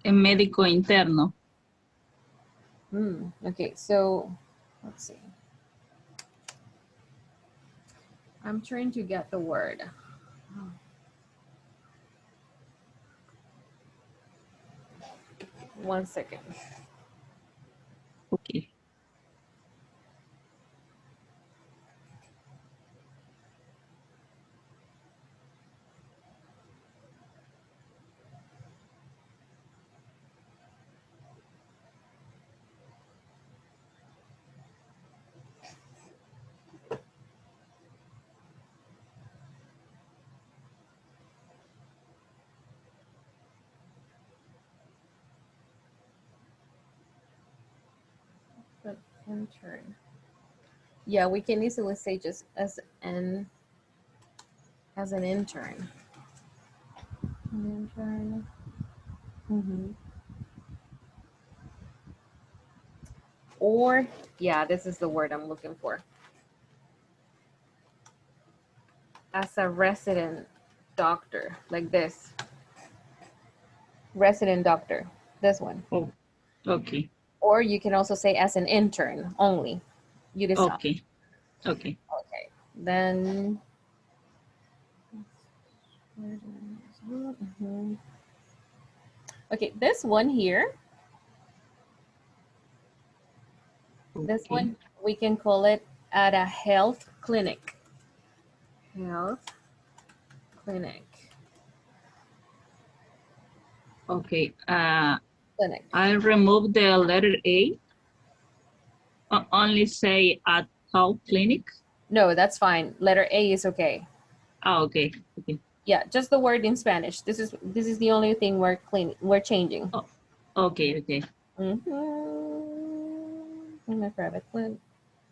Médico interno. Okay, so let's see. I'm trying to get the word. 1 second. Okay. . Intern. Yeah, we can easily say just as an intern. An intern. Mhm. Or, yeah, this is the word I'm looking for. As a resident doctor, like this. Resident doctor, this one. Oh, okay. Or you can also say as an intern only. You decide. Okay. Okay. Okay. Then. Mhm. Okay, this one here. This Okay. one, we can call it at a health clinic. Health clinic. Okay. Clinic. I remove the letter A. Only say at health clinic. No, that's fine. Letter A is okay. Oh, okay. Okay. Yeah, just the word in Spanish. This is the only thing we're changing. Oh, okay. Okay. In my private clinic.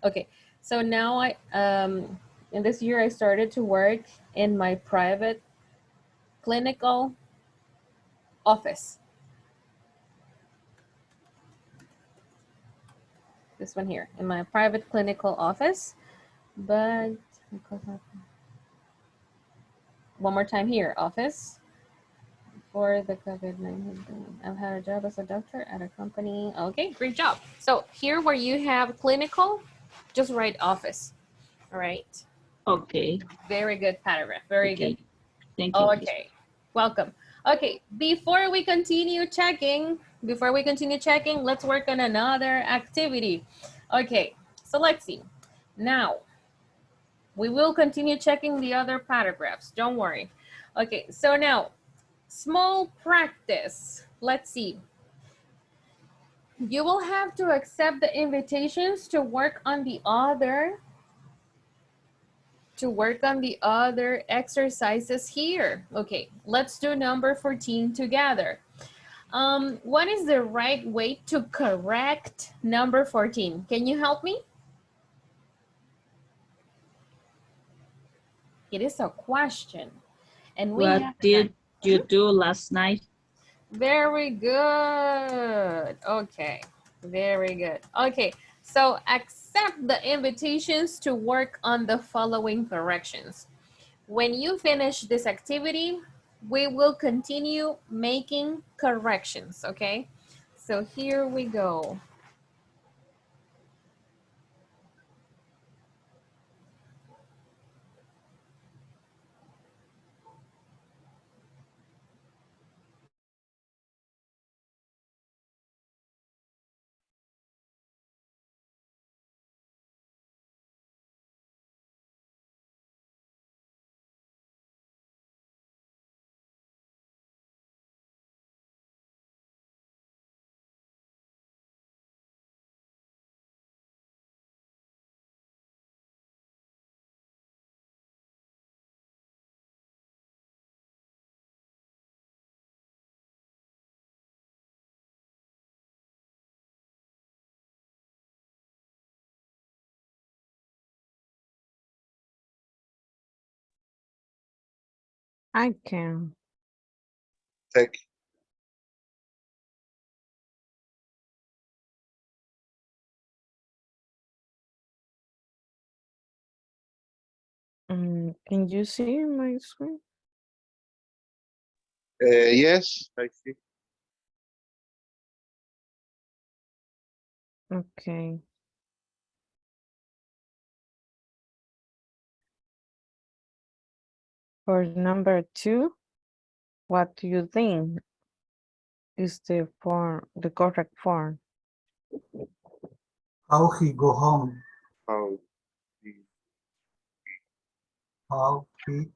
Okay, so now in this year I started to work in my private clinical office. This one here, in my private clinical office. But one more time here, office for the COVID-19. I've had a job as a doctor at a company. Okay, great job. So here where you have clinical, just write office. All right. Okay. Very good paragraph. Very Okay. good. Thank you. Okay. Welcome. Okay, before we continue checking, let's work on another activity. Okay, so let's see. Now, we will continue checking the other paragraphs. Don't worry. Okay, so now, small practice. Let's see. You will have to accept the invitations to work on the other exercises here. Okay, let's do number 14 together. What is the right way to correct number 14? Can you help me? It is a question. And we What have did you do last night? Very good. Okay, very good. Okay, so accept the invitations to work on the following corrections. When you finish this activity, we will continue making corrections, okay? So here we go. I can. Take. Can you see my screen? Yes, I see. Okay. For number 2, what do you think is the correct form? How he go home? How the- How he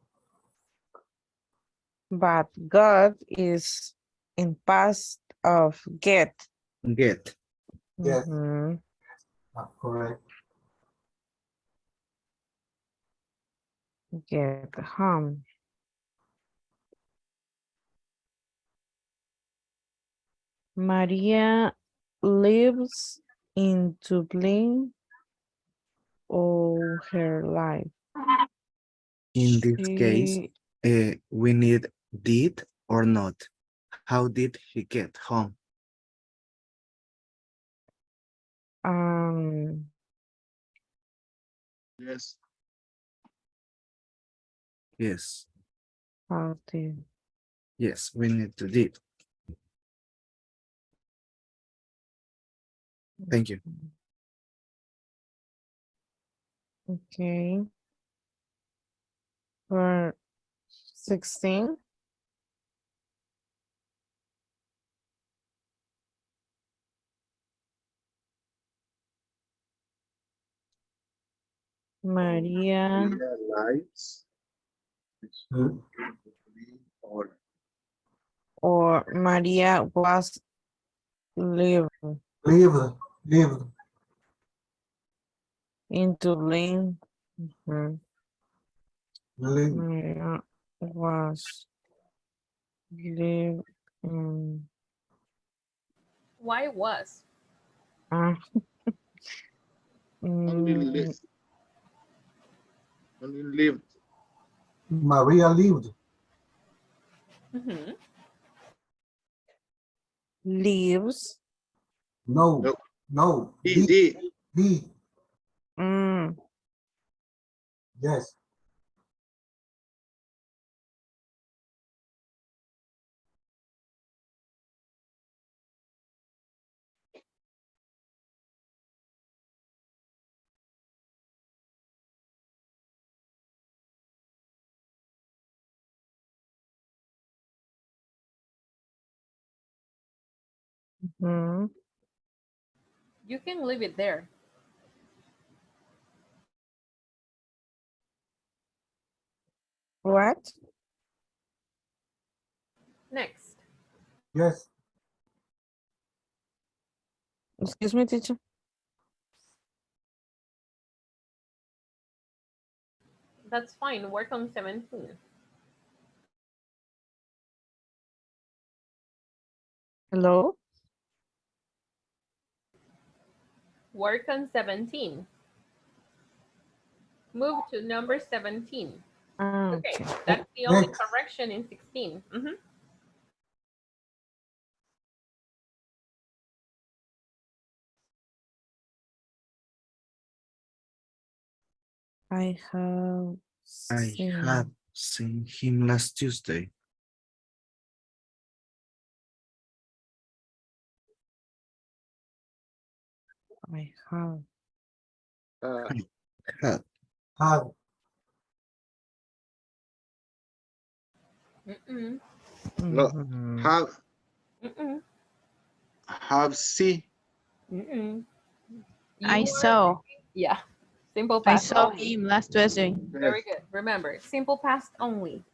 But God is in past of get. Get. get Mhm. correct? Get home. Maria lives into bling of her life. In this case, She, we need did or not. How did he get home? um, Yes. Yes, how did, yes, we need to did. Thank you. okay. For 16, Maria Maria lives Hmm. or or Maria was live Lived, lived, into bling. lived. Maria was live in Why was? uh, only mm, lived. Only lived. Maria lived. Mhm. lives. No, No. no, He did. he, Mm, yes. mhm. You can leave it there. What? Next. Yes, Excuse me, teacher. That's fine. Work on 17. Hello? Work on 17. Move to number 17. Okay, Okay. that's the only next. correction in 16. I have I had seen. seen him last Tuesday. I have. Uh, Had. Had, Mm-mm. no. Mhm. Mm-mm. Have see. Mm-mm. I You are, saw. yeah, simple I past saw only. him last Tuesday. Very good. Remember, simple past only.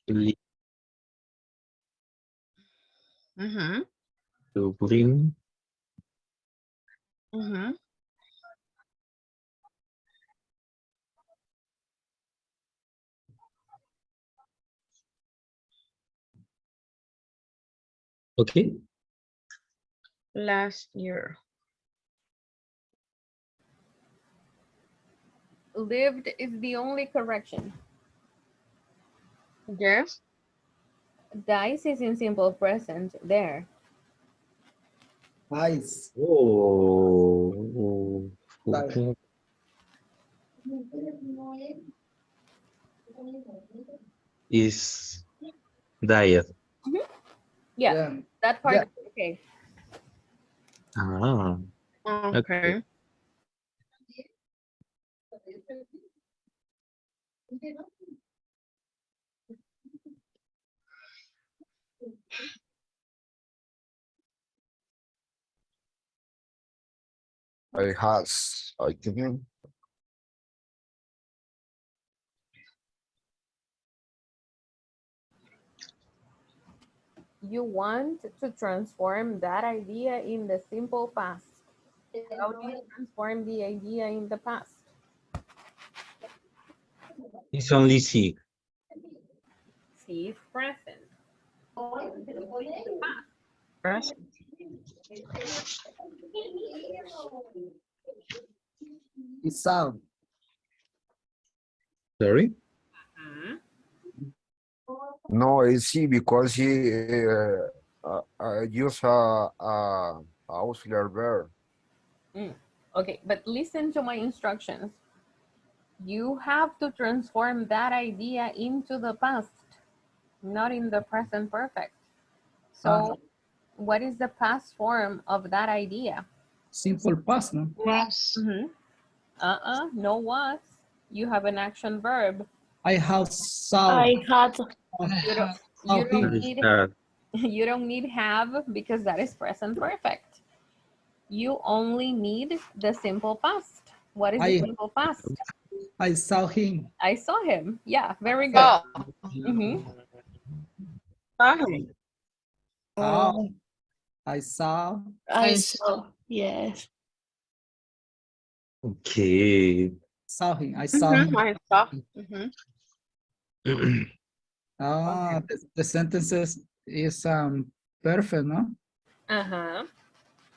Li- Mm-hmm. To bring. Mm-hmm. Okay. Last year. Lived is the only correction. Yes. Dice is in simple present there. eyes. Oh. Okay. Is diet. Yeah, Yeah, that part yeah. is okay. Ah. Okay. Okay. I has. I can. You want to transform that idea in the simple past. How do you transform the idea in the past? It's only C. C is present. Present. It's out. Sorry? Mhm. No, it's C because he use auxiliary verb. Okay, but listen to my instructions. You have to transform that idea into the past, not in the present perfect. So, what is the past form of that idea? Simple past, no? Was. No was. You have an action verb. I have saw. I had. You don't That is need that. you don't need have because that is present perfect. You only need the simple past. What is the simple past? I saw him. I saw him. Yeah, very good. Oh. Mhm. Sorry. Oh, I saw. I saw. Yes. Okay. Saw him. I saw him. I saw. The sentences is perfect, no? Uh-huh.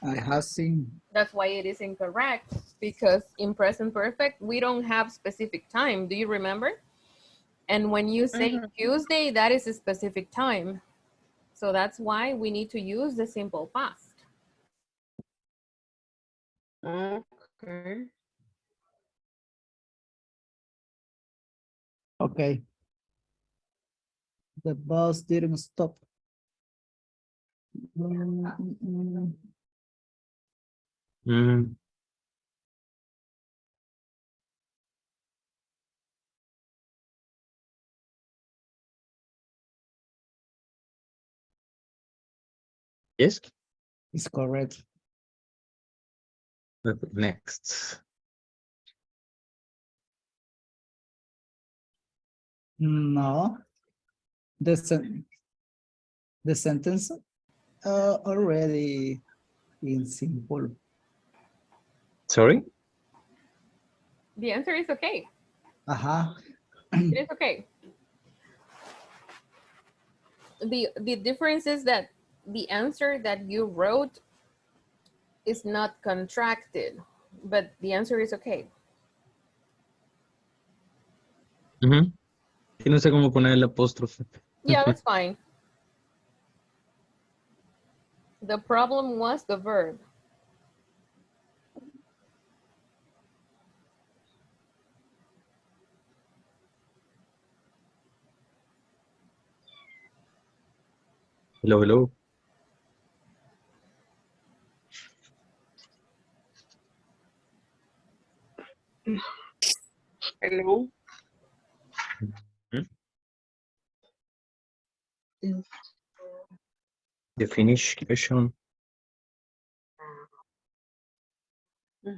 I have seen. That's why it is incorrect because in present perfect, we don't have specific time. Do you remember? And when you say Tuesday, that is a specific time. So that's why we need to use the simple past. Okay. Okay. The bus didn't stop. Mm. Yes. It's correct. Next. No. The sentence already in simple. Sorry? The answer is okay. It is okay. The difference is that the answer that you wrote is not contracted, but the answer is okay. Y no sé cómo poner el apóstrofe. Yeah, that's fine. The problem was the verb. Hello, hello. Hello. The Finnish question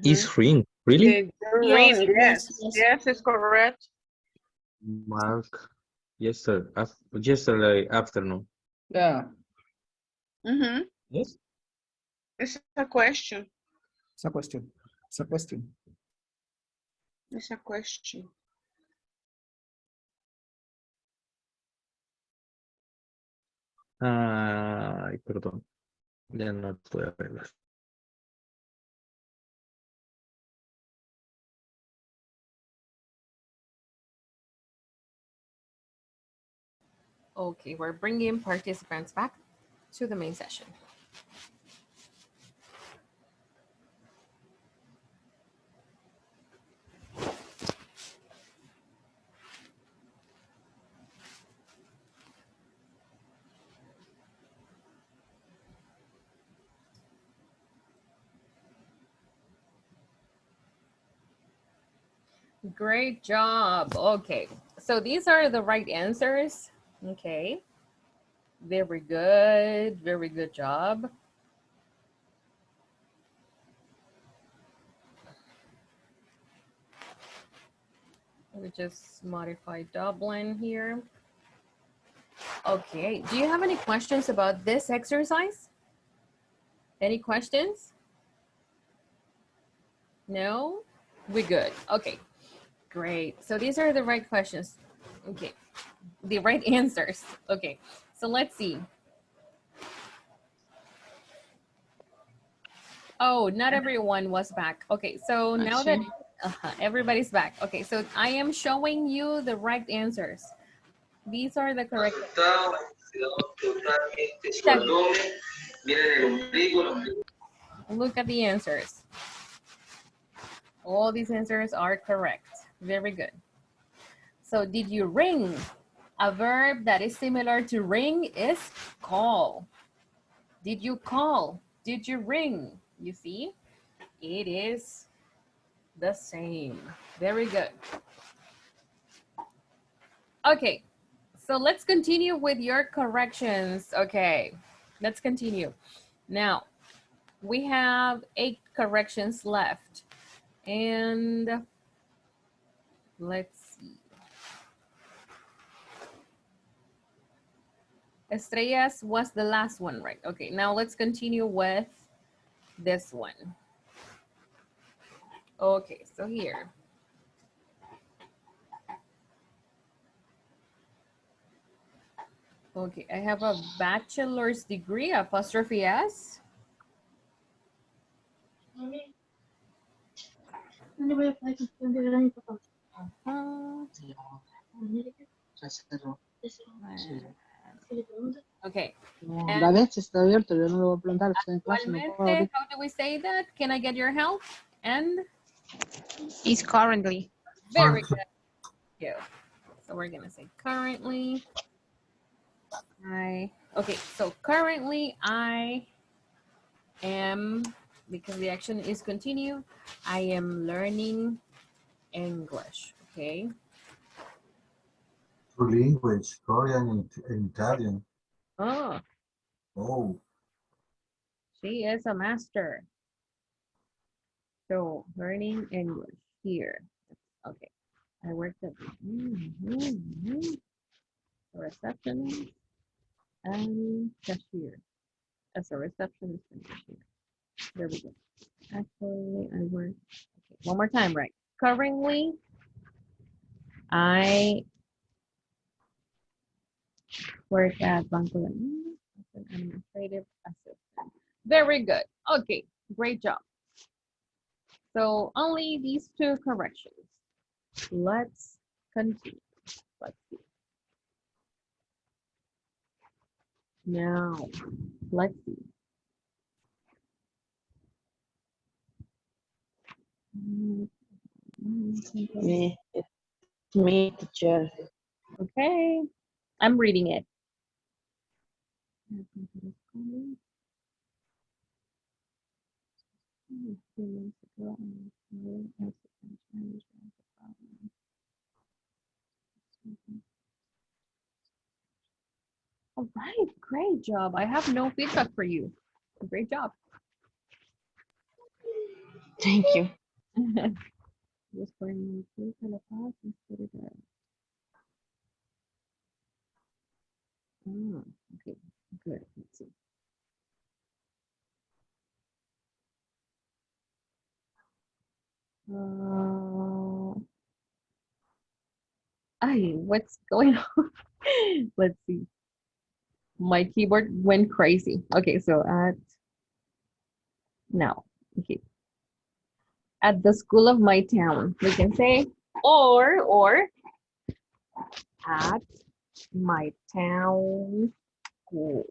is ring. Really? Yes, Green, yes, yes. yes. Yes, it's correct. Mark. Yesterday afternoon. Yeah. Yes. It's a question. It's a question. It's a question. It's a question. Ay, perdón. Ya no puedo arreglar. Okay, we're bringing participants back to the main session. Great job. Okay, so these are the right answers. Okay, very good job. We just modify Dublin here. Okay, do you have any questions about this exercise? Any questions? No? We're good. Okay, great. So these are the right questions. Okay, the right answers. Okay, so let's see. Oh, not everyone was back. Okay, so now that everybody's back. Okay, so I am showing you the right answers. These are the correct. Check. Look at the answers. All these answers are correct. Very good. So did you ring? A verb that is similar to ring is call. Did you call? Did you ring? You see, it is the same. Very good. Okay, so let's continue with your corrections. Okay, let's continue. Now, we have 8 corrections left. And let's see. Estrellas was the last one, right? Okay, now let's continue with this one. Okay, so here. Okay, I have a bachelor's degree, apostrophe S. Okay. A veces está abierto, yo no lo voy a plantar, estoy en clase, no puedo abrir. How do we say that? Can I get your help? And? Is currently. Very good. Yeah. So we're gonna say currently. Okay, so currently I am, because the action is continue, I am learning English, okay? Two language, Korean and Italian. Oh, Oh, she is a master. So learning English here. Okay, I worked at a receptionist and cashier. As a receptionist and cashier. There we go. Actually, I work. Okay, one more time, right? Currently, I work at Banco as an administrative assistant. Very good. Okay, great job. So only these 2 corrections. Let's continue. Let's see. Now, let's see. Me, teacher. Okay, I'm reading it. All right, great job. I have no feedback for you. Great job. Thank you. Just bring me to the class and put it there. Okay, good. Let's see. What's going on? Let's see. My keyboard went crazy. Okay, so now, okay. At the school of my town, we can say, or at my town school.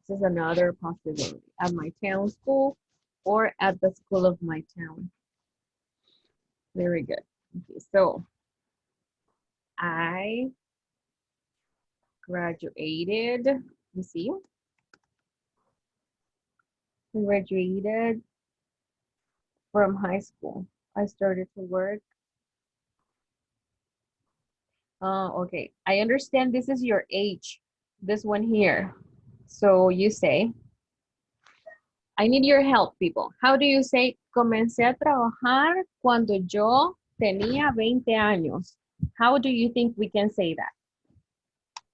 This is another possibility. At my town school or at the school of my town. Very good. Okay, so I graduated, you see, graduated from high school. I started to work. Okay, I understand this is your age, this one here. So you say, I need your help, people. How do you say, comencé a trabajar cuando yo tenía 20 años? How do you think we can say that?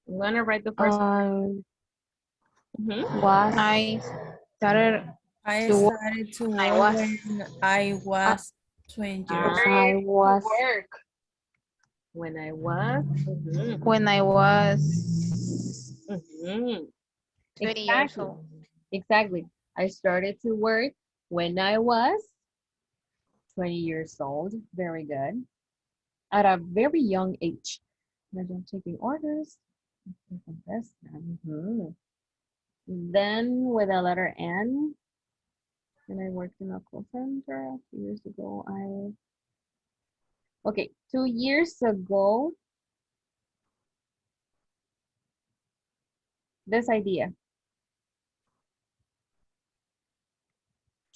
I'm gonna write the first one. Was I started I to work started to when I work was when I was 20 years old. I was Work. When I was. when I was Mhm. 20 years Exactly. old. Exactly. I started to work when I was 20 years old. Very good. At a very young age. Imagine taking orders. From this. Then with a letter N, and I worked in a call center a few years ago. Okay, 2 years ago, this idea.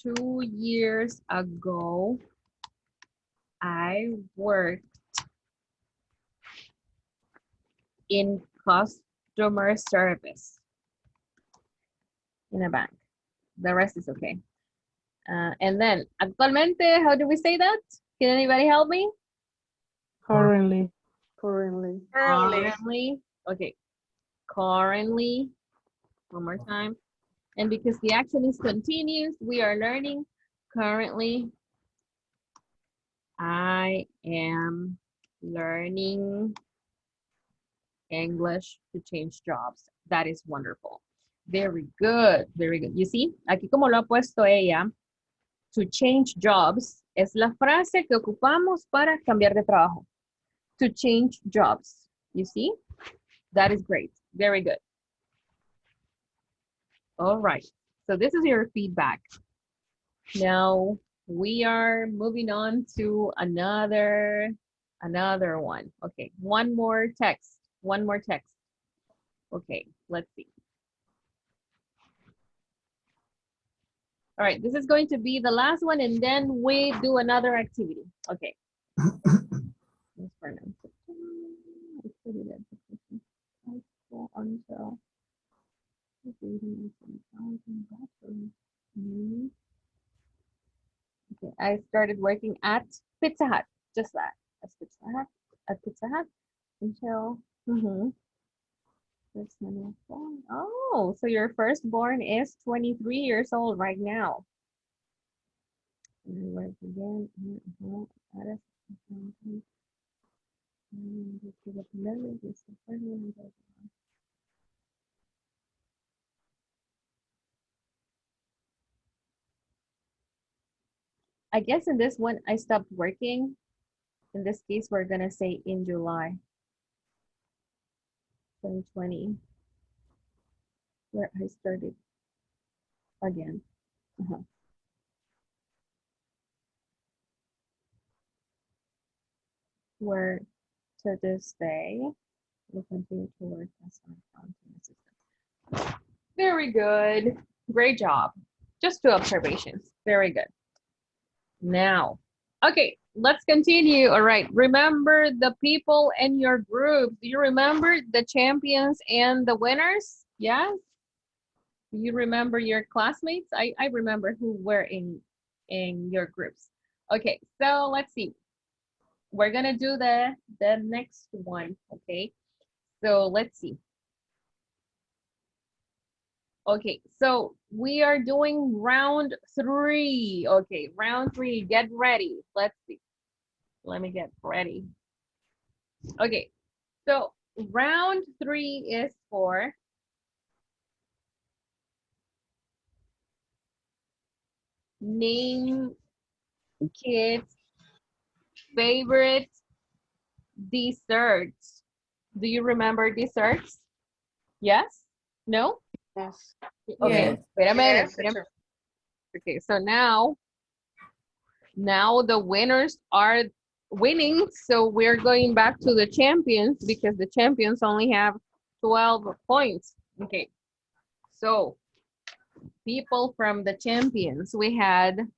2 years ago, I worked in customer service in a bank. The rest is okay. And then, actualmente, how do we say that? Can anybody help me? Currently. currently. Currently. Okay. Currently. One more time. And because the action is continuous, we are learning currently. I am learning English to change jobs. That is wonderful. Very good, very good. You see, aquí como lo ha puesto ella, to change jobs es la frase que ocupamos para cambiar de trabajo. To change jobs. You see, that is great. Very good. All right. So this is your feedback. Now we are moving on to another one. Okay, one more text. One more text. Okay, let's see. All right, this is going to be the last one, and then we do another activity. Okay. Okay, I started working at Pizza Hut, just that, at Pizza Hut until, oh, so your firstborn is 23 years old right now. And work again. I guess in this one, I stopped working. In this case, we're gonna say in July 2020, where I started again. Where to this day, we continue to work as an accounting assistant. Very good. Great job. Just 2 observations. Very good. Now, okay, let's continue. All right, remember the people in your group. Do you remember the champions and the winners? Yes? Do you remember your classmates? I remember who were in your groups. Okay, so let's see. We're gonna do the next one, okay? So let's see. Okay, so we are doing round 3. Okay, round 3, get ready. Let's see. Let me get ready. Okay, so round 3 is for name kids' favorite desserts. Do you remember desserts? Yes? No? Yes. Okay, Yes. espérame. Okay, so now the winners are winning, so we're going back to the champions because the champions only have 12 points. Okay, so people from the champions, we had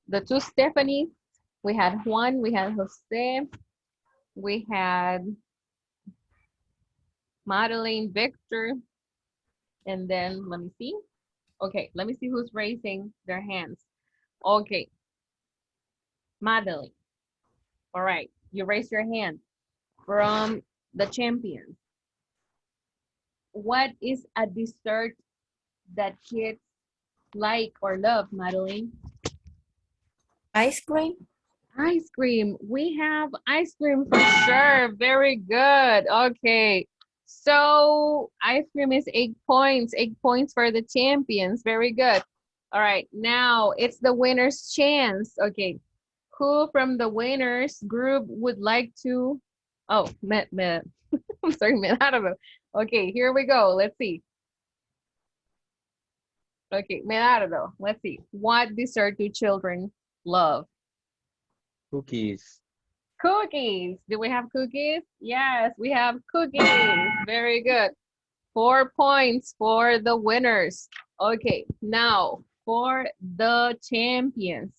the 2 Stephanie, we had Juan, we had Jose, we had Madeline, Victor, and then let me see. Okay, let me see who's raising their hands. Okay, Madeline. All right, you raise your hand from the champions. what is a dessert that kids like or love, Madeline? Ice cream. Ice cream. We have ice cream for sure. Very good. Okay. So ice cream is 8 points. 8 points for the champions. Very good. All right. Now it's the winner's chance. Okay. Who from the winners group would like to? Oh, I'm sorry, Medardo. Okay, here we go. Let's see. Okay, Medardo. Let's see. What dessert do children love? Cookies. Cookies. Do we have cookies? Yes, we have cookies. Very good. 4 points for the winners. Okay, now for the champions.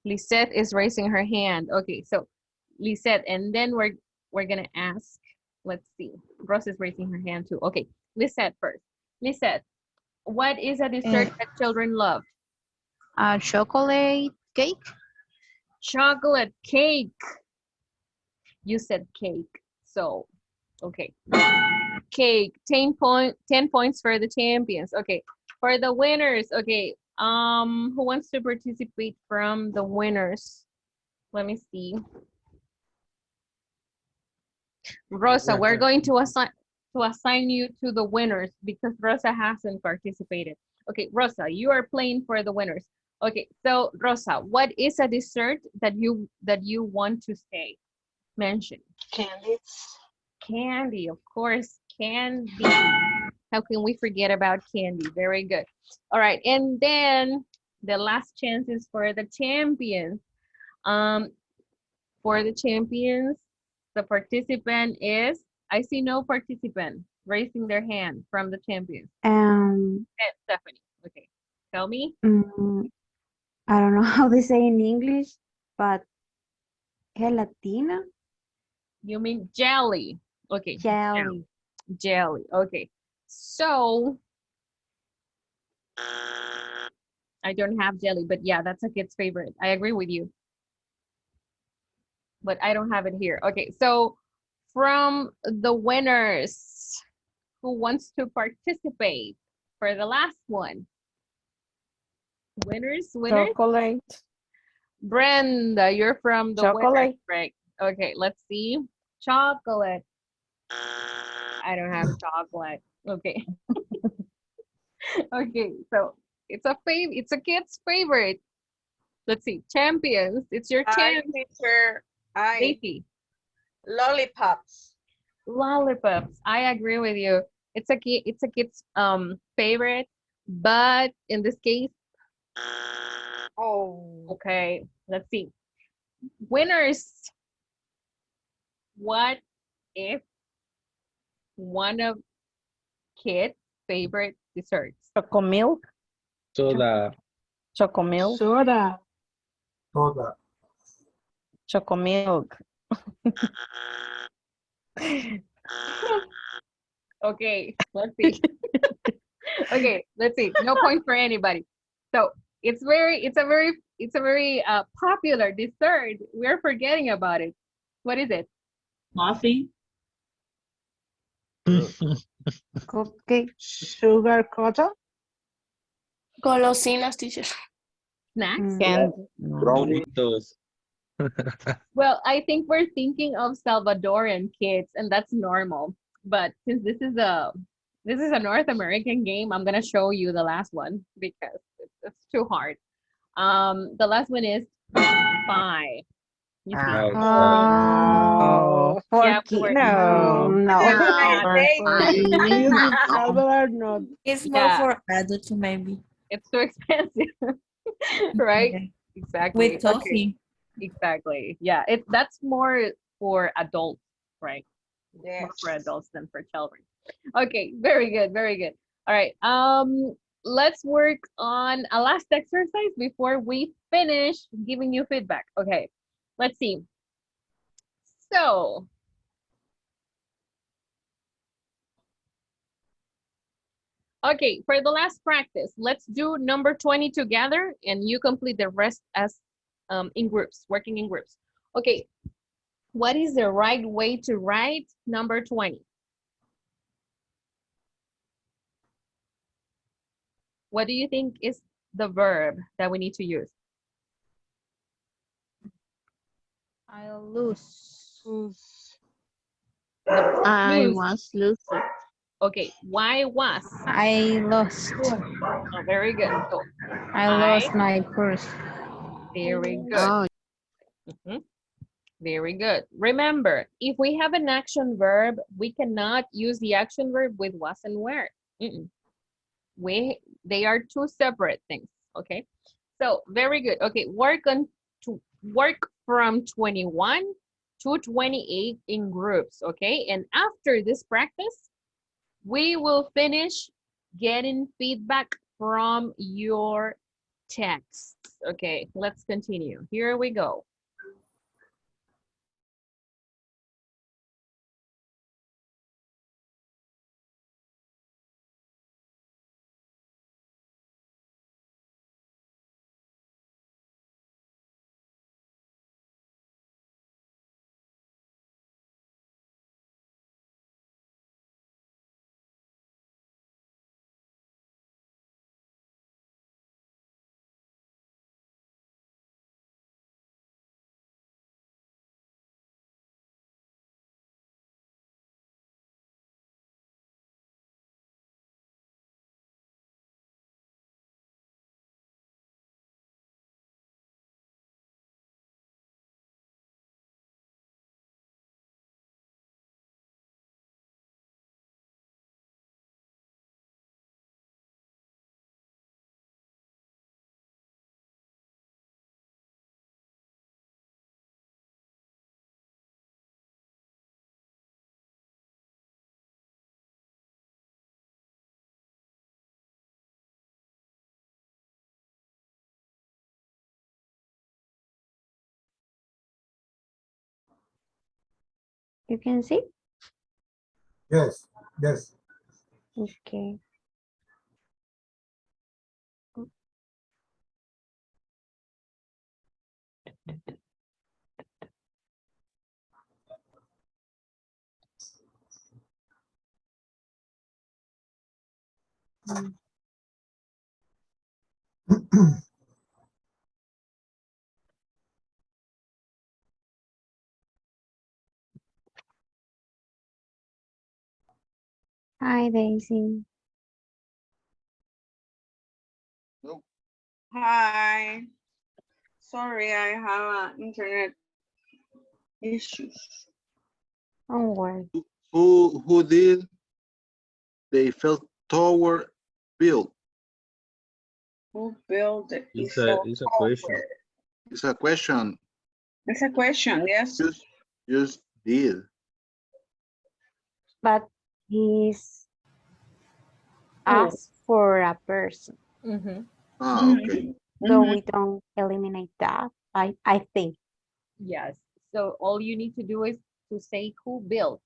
Lisette is raising her hand. Okay, so Lisette, and then we're gonna ask. Let's see. Rose is raising her hand too. Okay, Lisette first. Lisette, what is a dessert that children love? Chocolate cake. Chocolate cake. You said cake, so okay. Cake. 10 points for the champions. Okay, for the winners. Okay, who wants to participate from the winners? Let me see. Rosa, we're going to assign you to the winners because Rosa hasn't participated. Okay, Rosa, you are playing for the winners. Okay, so Rosa, what is a dessert that you want to say? Mention. Candies. Candy, of course, candy. How can we forget about candy? Very good. All right, and then the last chance is for the champions. For the champions, the participant is, I see no participant raising their hand from the champions. Stephanie, okay, tell me. I don't know how they say in English, but gelatina? You mean jelly. Okay. Jelly. Jelly. Okay. So I don't have jelly, but yeah, that's a kid's favorite. I agree with you. But I don't have it here. Okay, so from the winners, who wants to participate for the last one? Winners? Chocolate. Brenda, you're from the Chocolate. winners, right? Okay, let's see. Chocolate. I don't have chocolate. Okay. Okay, so it's a kid's favorite. Let's see. Champions. It's your chance. Teacher, Daisy. lollipops. Lollipops. I agree with you. It's a kid's favorite, but in this case, Oh, okay, let's see. Winners. What if one of kids' favorite desserts? Chocomilk. Soda. Chocomilk. Soda. Soda. Chocomilk. Okay, let's see. Okay, let's see. No point for anybody. So it's a very popular dessert. We're forgetting about it. What is it? Muffin. Cupcake. Sugar coated. Golosinas, teacher. Snacks? Candy. Brownie. Doritos. Well, I think we're thinking of Salvadoran kids, and that's normal. But since this is a North American game, I'm gonna show you the last one because it's too hard. The last one is pie. You see? Oh, Yeah, we were- no. No. No. It's more Yeah. for adults, maybe. It's too expensive, right? Yeah. Exactly. With toffee. Exactly. Yeah, that's more for adults, right? yes. More for adults than for children. Okay, very good, very good. All right. Let's work on a last exercise before we finish giving you feedback. Okay, let's see. So okay, for the last practice, let's do number 20 together and you complete the rest as in groups, working in groups. Okay, what is the right way to write number 20? What do you think is the verb that we need to use? I lose. The verb I lose. was losing. Okay, why was? I lost. Oh, very good. So I I, lost my purse. very good. Oh, Mhm. Very good. Remember, if we have an action verb, we cannot use the action verb with was and were. Mm-mm. They are two separate things. Okay. So very good. Okay, work from 21 to 28 in groups. Okay, and after this practice, we will finish getting feedback from your texts. Okay, let's continue. Here we go. You can see? Yes, yes. Okay. Mm. Hi, Daisy. Hi. Sorry, I have internet issues. Don't worry. Who did the Eiffel Tower build? Who built the It's Eiffel a question. Tower? It's a question. It's a question, yes. Just did. But he's Who? asked for a person. Mhm. Ah, okay. So Mhm. we don't eliminate that, I think. Yes. So all you need to do is to say who built.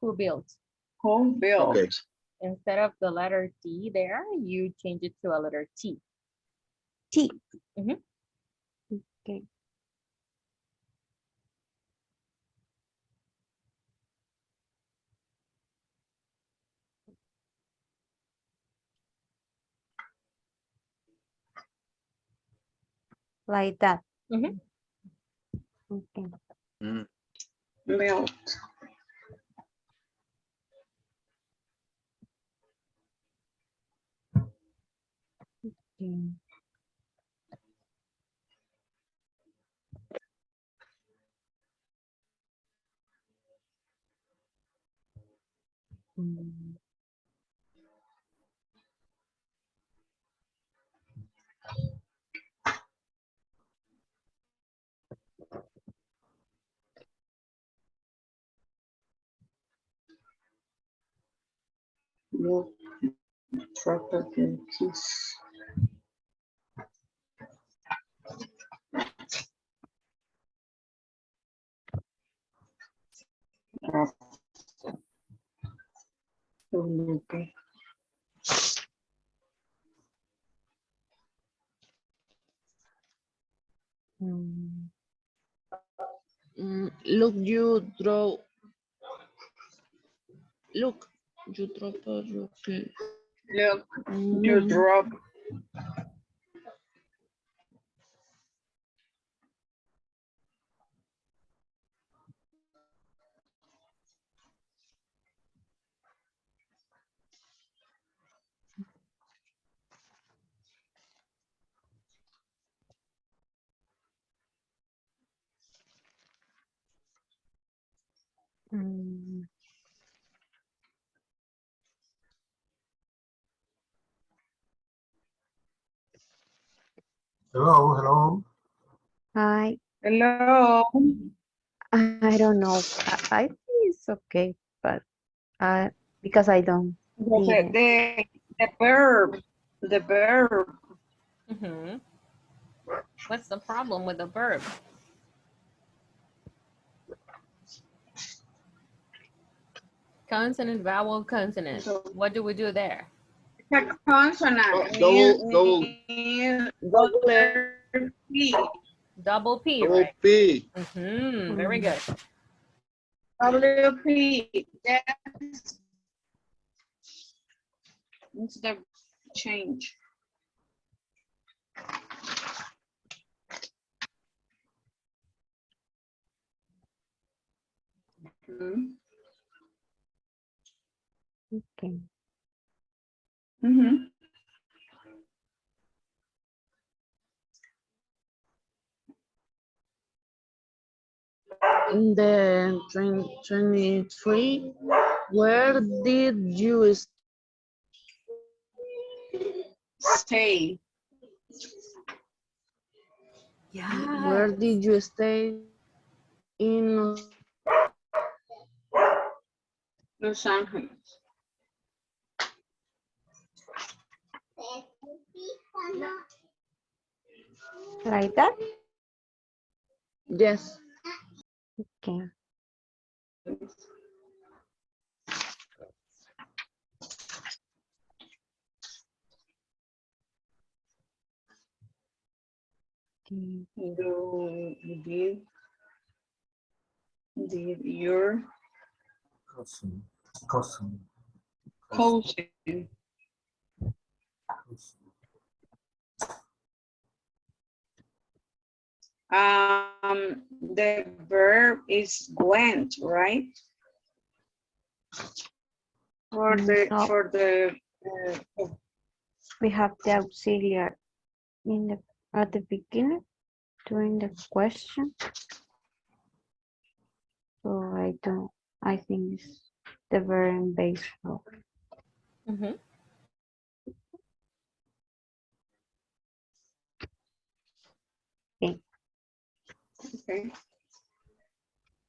Who built. Who built? Okay. Instead of the letter T there, you change it to a letter T. T. Mhm. Okay. Like that. Mhm. Okay. Mm. Built. Okay. Mm. Built properties. Okay. Mm. look, you draw. Look, you draw. Okay. Look, you drop. Mm, Hello, hello. I Hello. I don't know. I think it's okay, but because I don't The, didn't. the verb. The verb. Mm-hmm. What's the problem with the verb? Consonant, vowel, consonant. What do we do there? The consonant. Double P. Double P, double right? P. Mm-hmm. Very good. WP. That's it's the change. Mm-hmm. Okay. Mm-hmm. In the 23, where did you Stay. where Yes. did you stay in Los Angeles. Like that? yes? Okay. Okay. Did your Cousin. Cousin. cousin. The verb is went, right? For No, the we have the auxiliary in the at the beginning during the question. So I think it's the verb base verb. Mm-hmm. Okay. okay.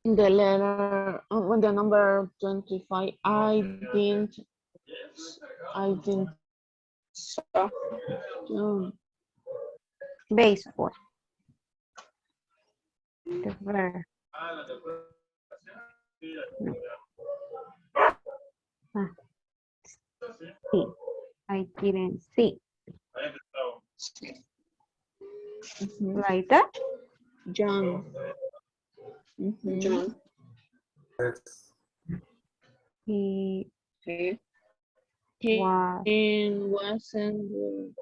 In the letter, on the number 25, I didn't, So um, Base for the verb. No. Ah, see. I didn't see. Like that? John. Mhm. John. Yes. He Okay. was Wasn't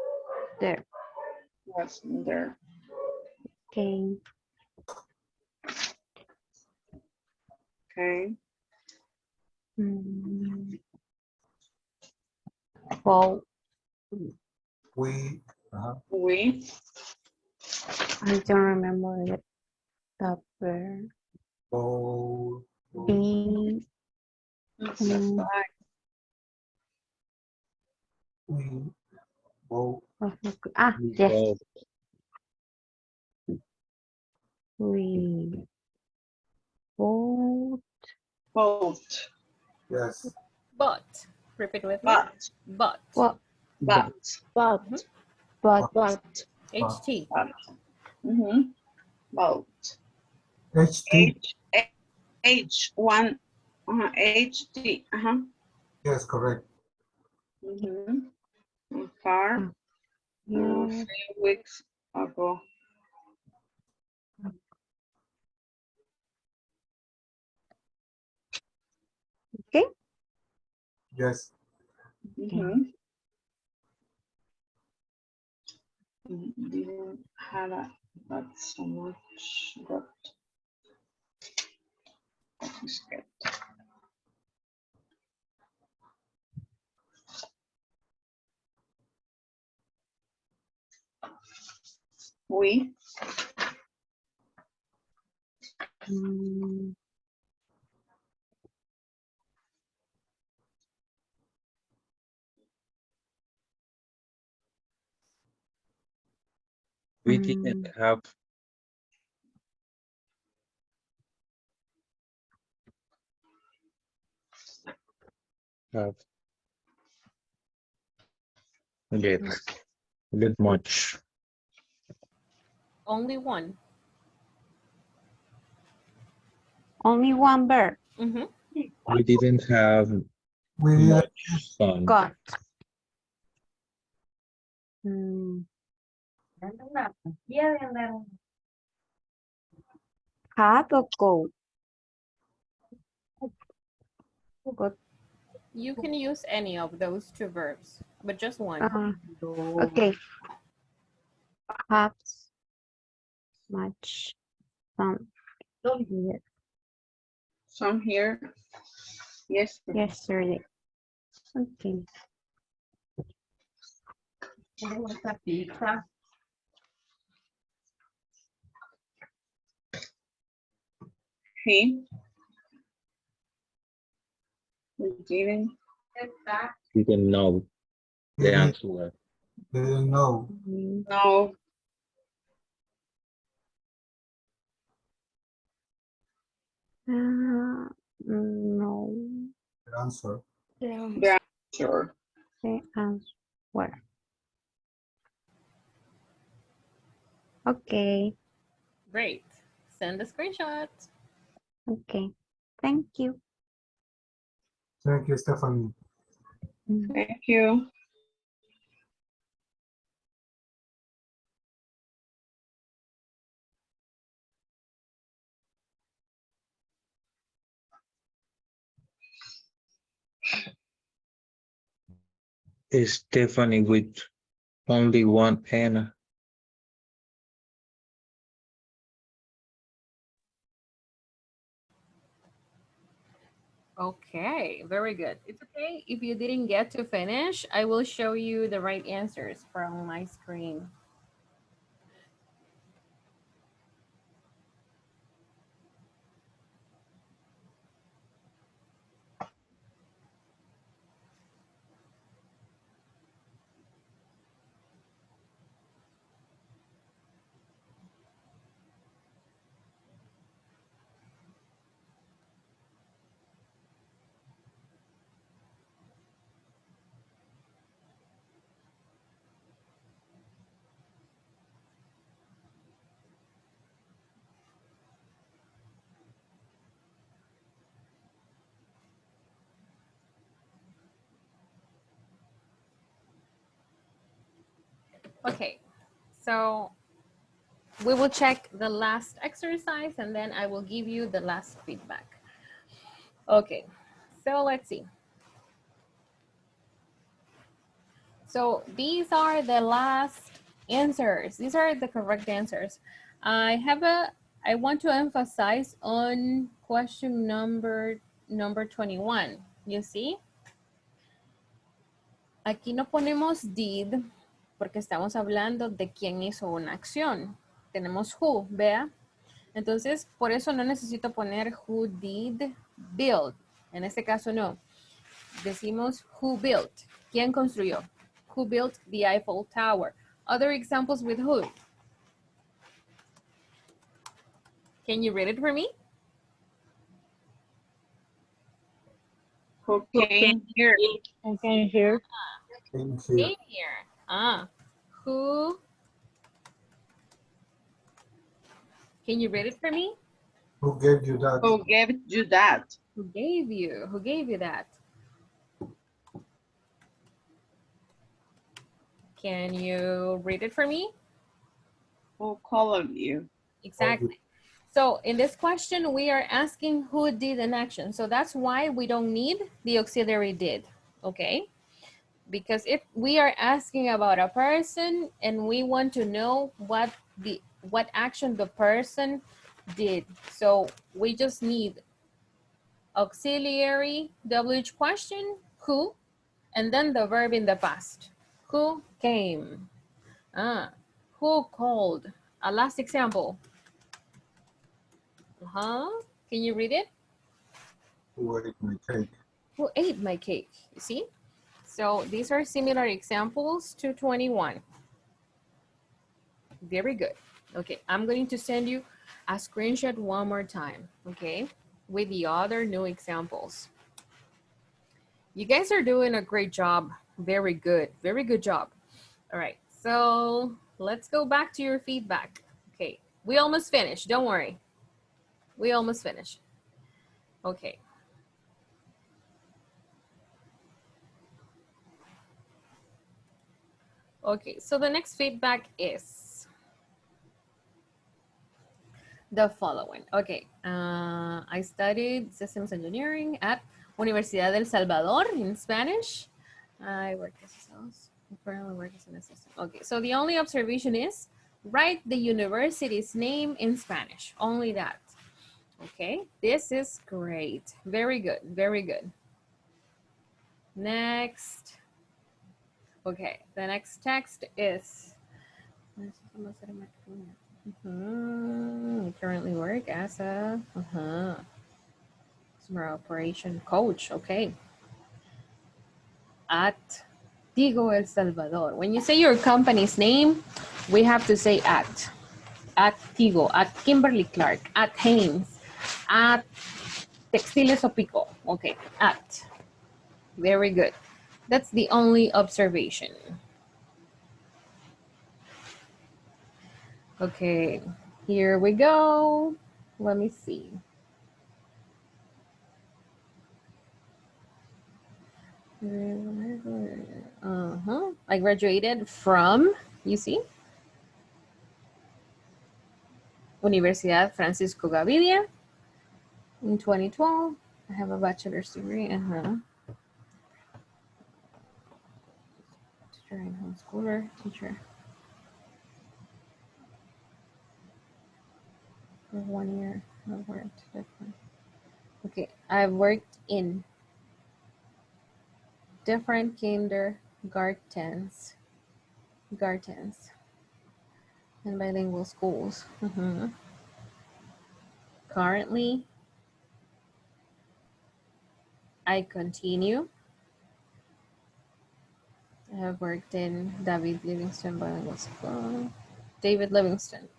there. Was there. Came Okay. go. We. We. I don't remember the verb. Go. Be. Mm, We. Go. yes. We both. Both. Yes. But. Repeat with me. But. What? But. But. HT. Mm-hmm. Both. HT. H1. HT. Yes, correct. Mm-hmm. Far. A Yes. few weeks ago. Okay. Yes. Mm-hmm. Didn't have a, but so much got. Is good. We. Mm, We didn't have get much. Only one. only one bird. Mm-hmm. We didn't have We didn't much sun. Got. Mm, have or go? Got. You can use any of those two verbs, but just one. Okay. Perhaps much some yes, Some here. Yes. yesterday. Okay. He. We didn't. Didn't know the Didn't, answer. didn't know No. No. the answer. The answer. The answer. Okay. Great. Send the screenshot. Okay. Thank you. Thank you, Stephanie. Thank you. Stephanie with only one pen. Okay, very good. It's okay if you didn't get to finish. I will show you the right answers from my screen. Okay, so we will check the last exercise and then I will give you the last feedback. Okay, so let's see. So these are the last answers. These are the correct answers. I want to emphasize on question number 21. You see? Aquí no ponemos did porque estamos hablando de quién hizo una acción. Tenemos who, vea. Entonces, por eso no necesito poner who did build. En este caso no. Decimos who built. ¿Quién construyó? Who built the Eiffel Tower? Other examples with who? Can you read it for me? Who came here? I can hear. Came Came here. here. Who? Can you read it for me? Who gave you that? Who gave you that? Who gave you that? Can you read it for me? Who called you? Exactly. So in this question, we are asking who did an action. So that's why we don't need the auxiliary did, okay? because if we are asking about a person and we want to know what action the person did. So we just need auxiliary WH question, who, and then the verb in the past. Who came? Who called? A last example. Can you read it? Who ate my cake? Who ate my cake? You see? So these are similar examples to 21. Very good. Okay, I'm going to send you a screenshot one more time, okay, with the other new examples. You guys are doing a great job. Very good job. All right, so let's go back to your feedback. Okay, we almost finished, don't worry. We almost finished. Okay. Okay, so the next feedback is the following. Okay, I studied systems engineering at Universidad del Salvador in Spanish. I work as a sales, currently work as an assistant. Okay, so the only observation is write the university's name in Spanish, only that. Okay, this is great. Very good, very good. Next. Okay, the next text is I currently work as a customer operation coach. Okay. At Tigo El Salvador. When you say your company's name, we have to say at Tigo, at Kimberly Clark, at Haynes, at Textiles Opico. Okay, at. Very good. That's the only observation. Okay, here we go. Let me see. I graduated from, you see, Universidad Francisco Gavidia in 2012. I have a bachelor's degree. Teacher and homeschooler, teacher. For 1 year, I've worked different. Okay, I've worked in different kindergartens, and bilingual schools. Currently, I continue. I have worked in David Livingston Bilingual School. David Livingston.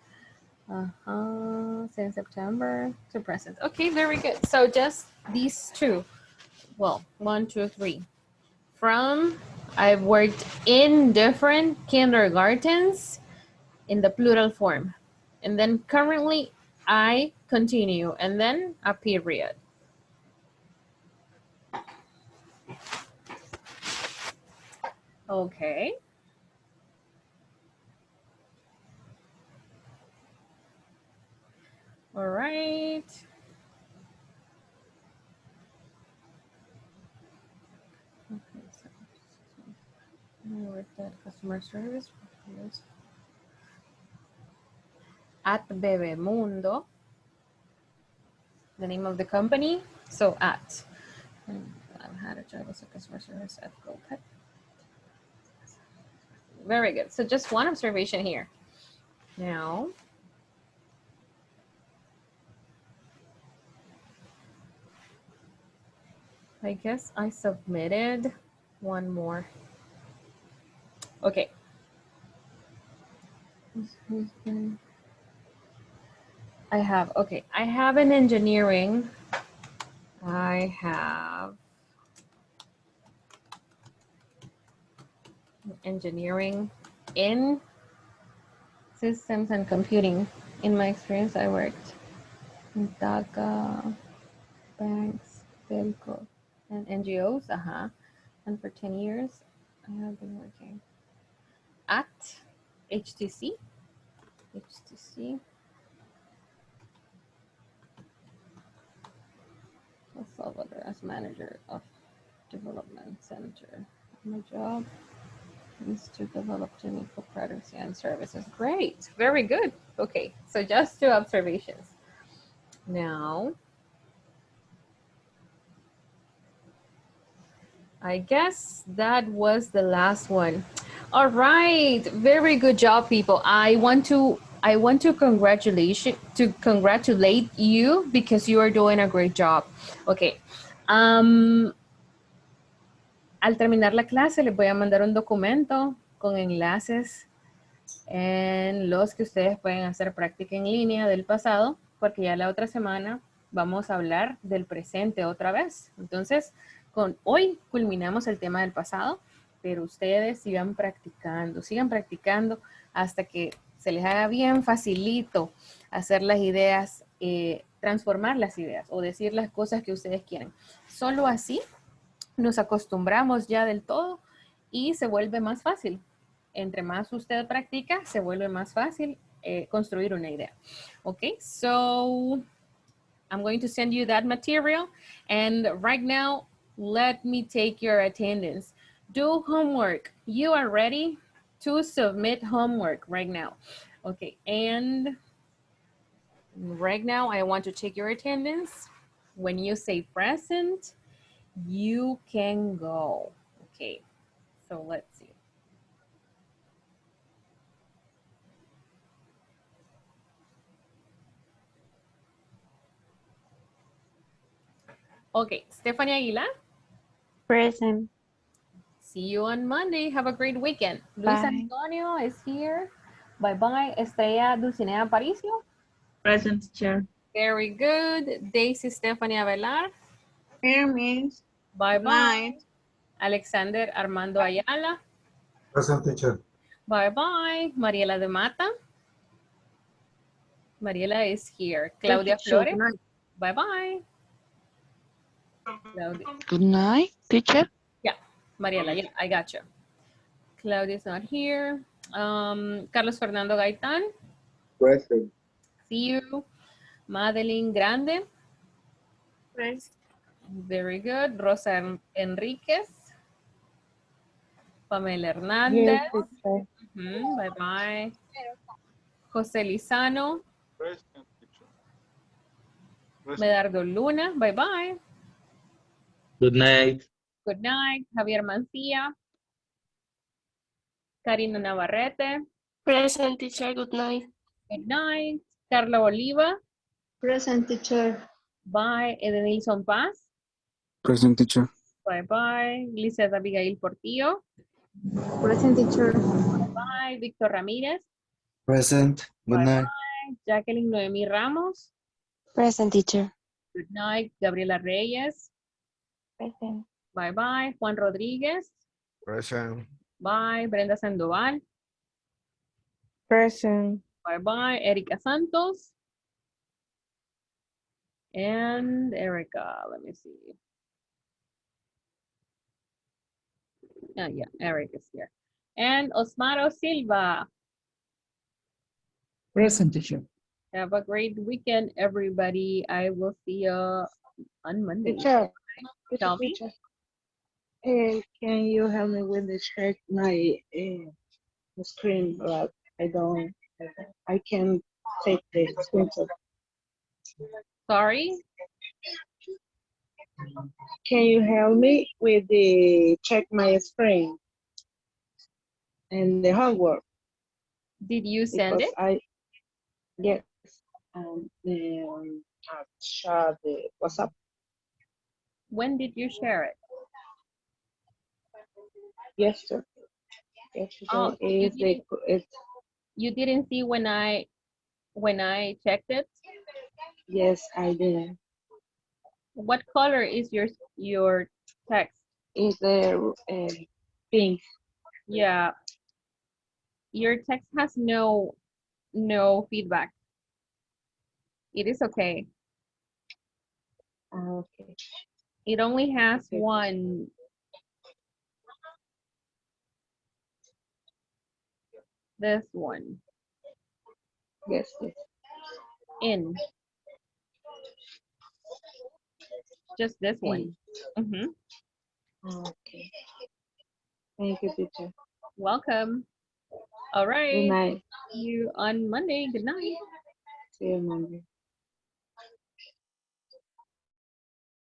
Since September to present. Okay, very good. So just these two. Well, 1, 2, 3. From, I've worked in different kindergartens in the plural form. And then currently I continue, and then a period. Okay. All right. Okay, so I worked at customer service at Bebemundo, the name of the company. So at. I've had a job as a customer service at GoPet. Very good. So just one observation here. Now, I guess I submitted one more. Okay. I have an engineering. I have engineering in systems and computing. In my experience, I worked in DACA, banks, telco, and NGOs. And for 10 years, I have been working at HTC. El Salvador as manager of development center. My job is to develop technical products and services. Great, very good. Okay, so just 2 observations. Now, I guess that was the last one. All right, very good job, people. I want to congratulate you because you are doing a great job. Okay. Al terminar la clase les voy a mandar un documento con enlaces en los que ustedes pueden hacer práctica en línea del pasado, porque ya la otra semana vamos a hablar del presente otra vez. Entonces, hoy culminamos el tema del pasado, pero ustedes sigan practicando hasta que se les haga bien facilito hacer las ideas, transformar las ideas o decir las cosas que ustedes quieren. Solo así nos acostumbramos ya del todo y se vuelve más fácil. Entre más usted practica, se vuelve más fácil construir una idea. Okay, so I'm going to send you that material. And right now, let me take your attendance. Do homework. You are ready to submit homework right now. Okay, and right now I want to take your attendance. When you say present, you can go. Okay, so let's see. Okay, Stephanie Aguilar. Present. See you on Monday. Have a great weekend. Luis Bye. Antonio is here. Bye-bye. Estrella Dulcinea Aparicio. Present, teacher. Very good. Daisy Stephanie Avelar. Here, Miss. Good Bye-bye. night. Alexander Armando Ayala. Present, teacher. Bye-bye. Mariela de Mata. Mariela is here. Claudia Flores. Bye-bye. Claudia. Good night, teacher. Yeah, Mariela, yeah, I got you. Claudia's not here. Carlos Fernando Gaitán. Present. See you. Madeline Grande. Present. Very good. Rosa Enriquez. Pamela Hernandez. Yes, teacher. Bye-bye. José Lizano. Present, teacher. Medardo Luna. Bye-bye. Good night. Good night. Javier Mancilla. Karina Navarrete. Present, teacher. Good night. Good night. Carla Oliva. Present, teacher. Bye. Edenilson Paz. Present, teacher. Bye-bye. Lizeth Abigail Portillo. Present, teacher. Bye. Víctor Ramírez. Present. Good night. Bye-bye. Jacqueline Noemí Ramos. Present, teacher. Good night. Gabriela Reyes. Present. Bye-bye. Juan Rodríguez. Present. Bye. Brenda Sandoval. Present. Bye-bye. Erika Santos. And Erica. Let me see. Oh, yeah. Eric is here. And Osmaro Silva. Present, teacher. Have a great weekend, everybody. I will see you on Monday. Teacher. Tell me. Can you help me with the check my screen? But I can take the screenshot. Sorry. Can you help me with the check my screen and the homework? Did you send Because it? yes, I share the WhatsApp. When did you share it? Yesterday. Oh, you didn't see when I checked it? Yes, I did. What color is your text? Is the pink? Yeah. Your text has no feedback. It is okay. Okay. It only has Okay. one. This one. Yes, yes. In. Just this one. Okay. Thank you, teacher. Welcome. All right. Good night. See you on Monday. Good night. See you Monday.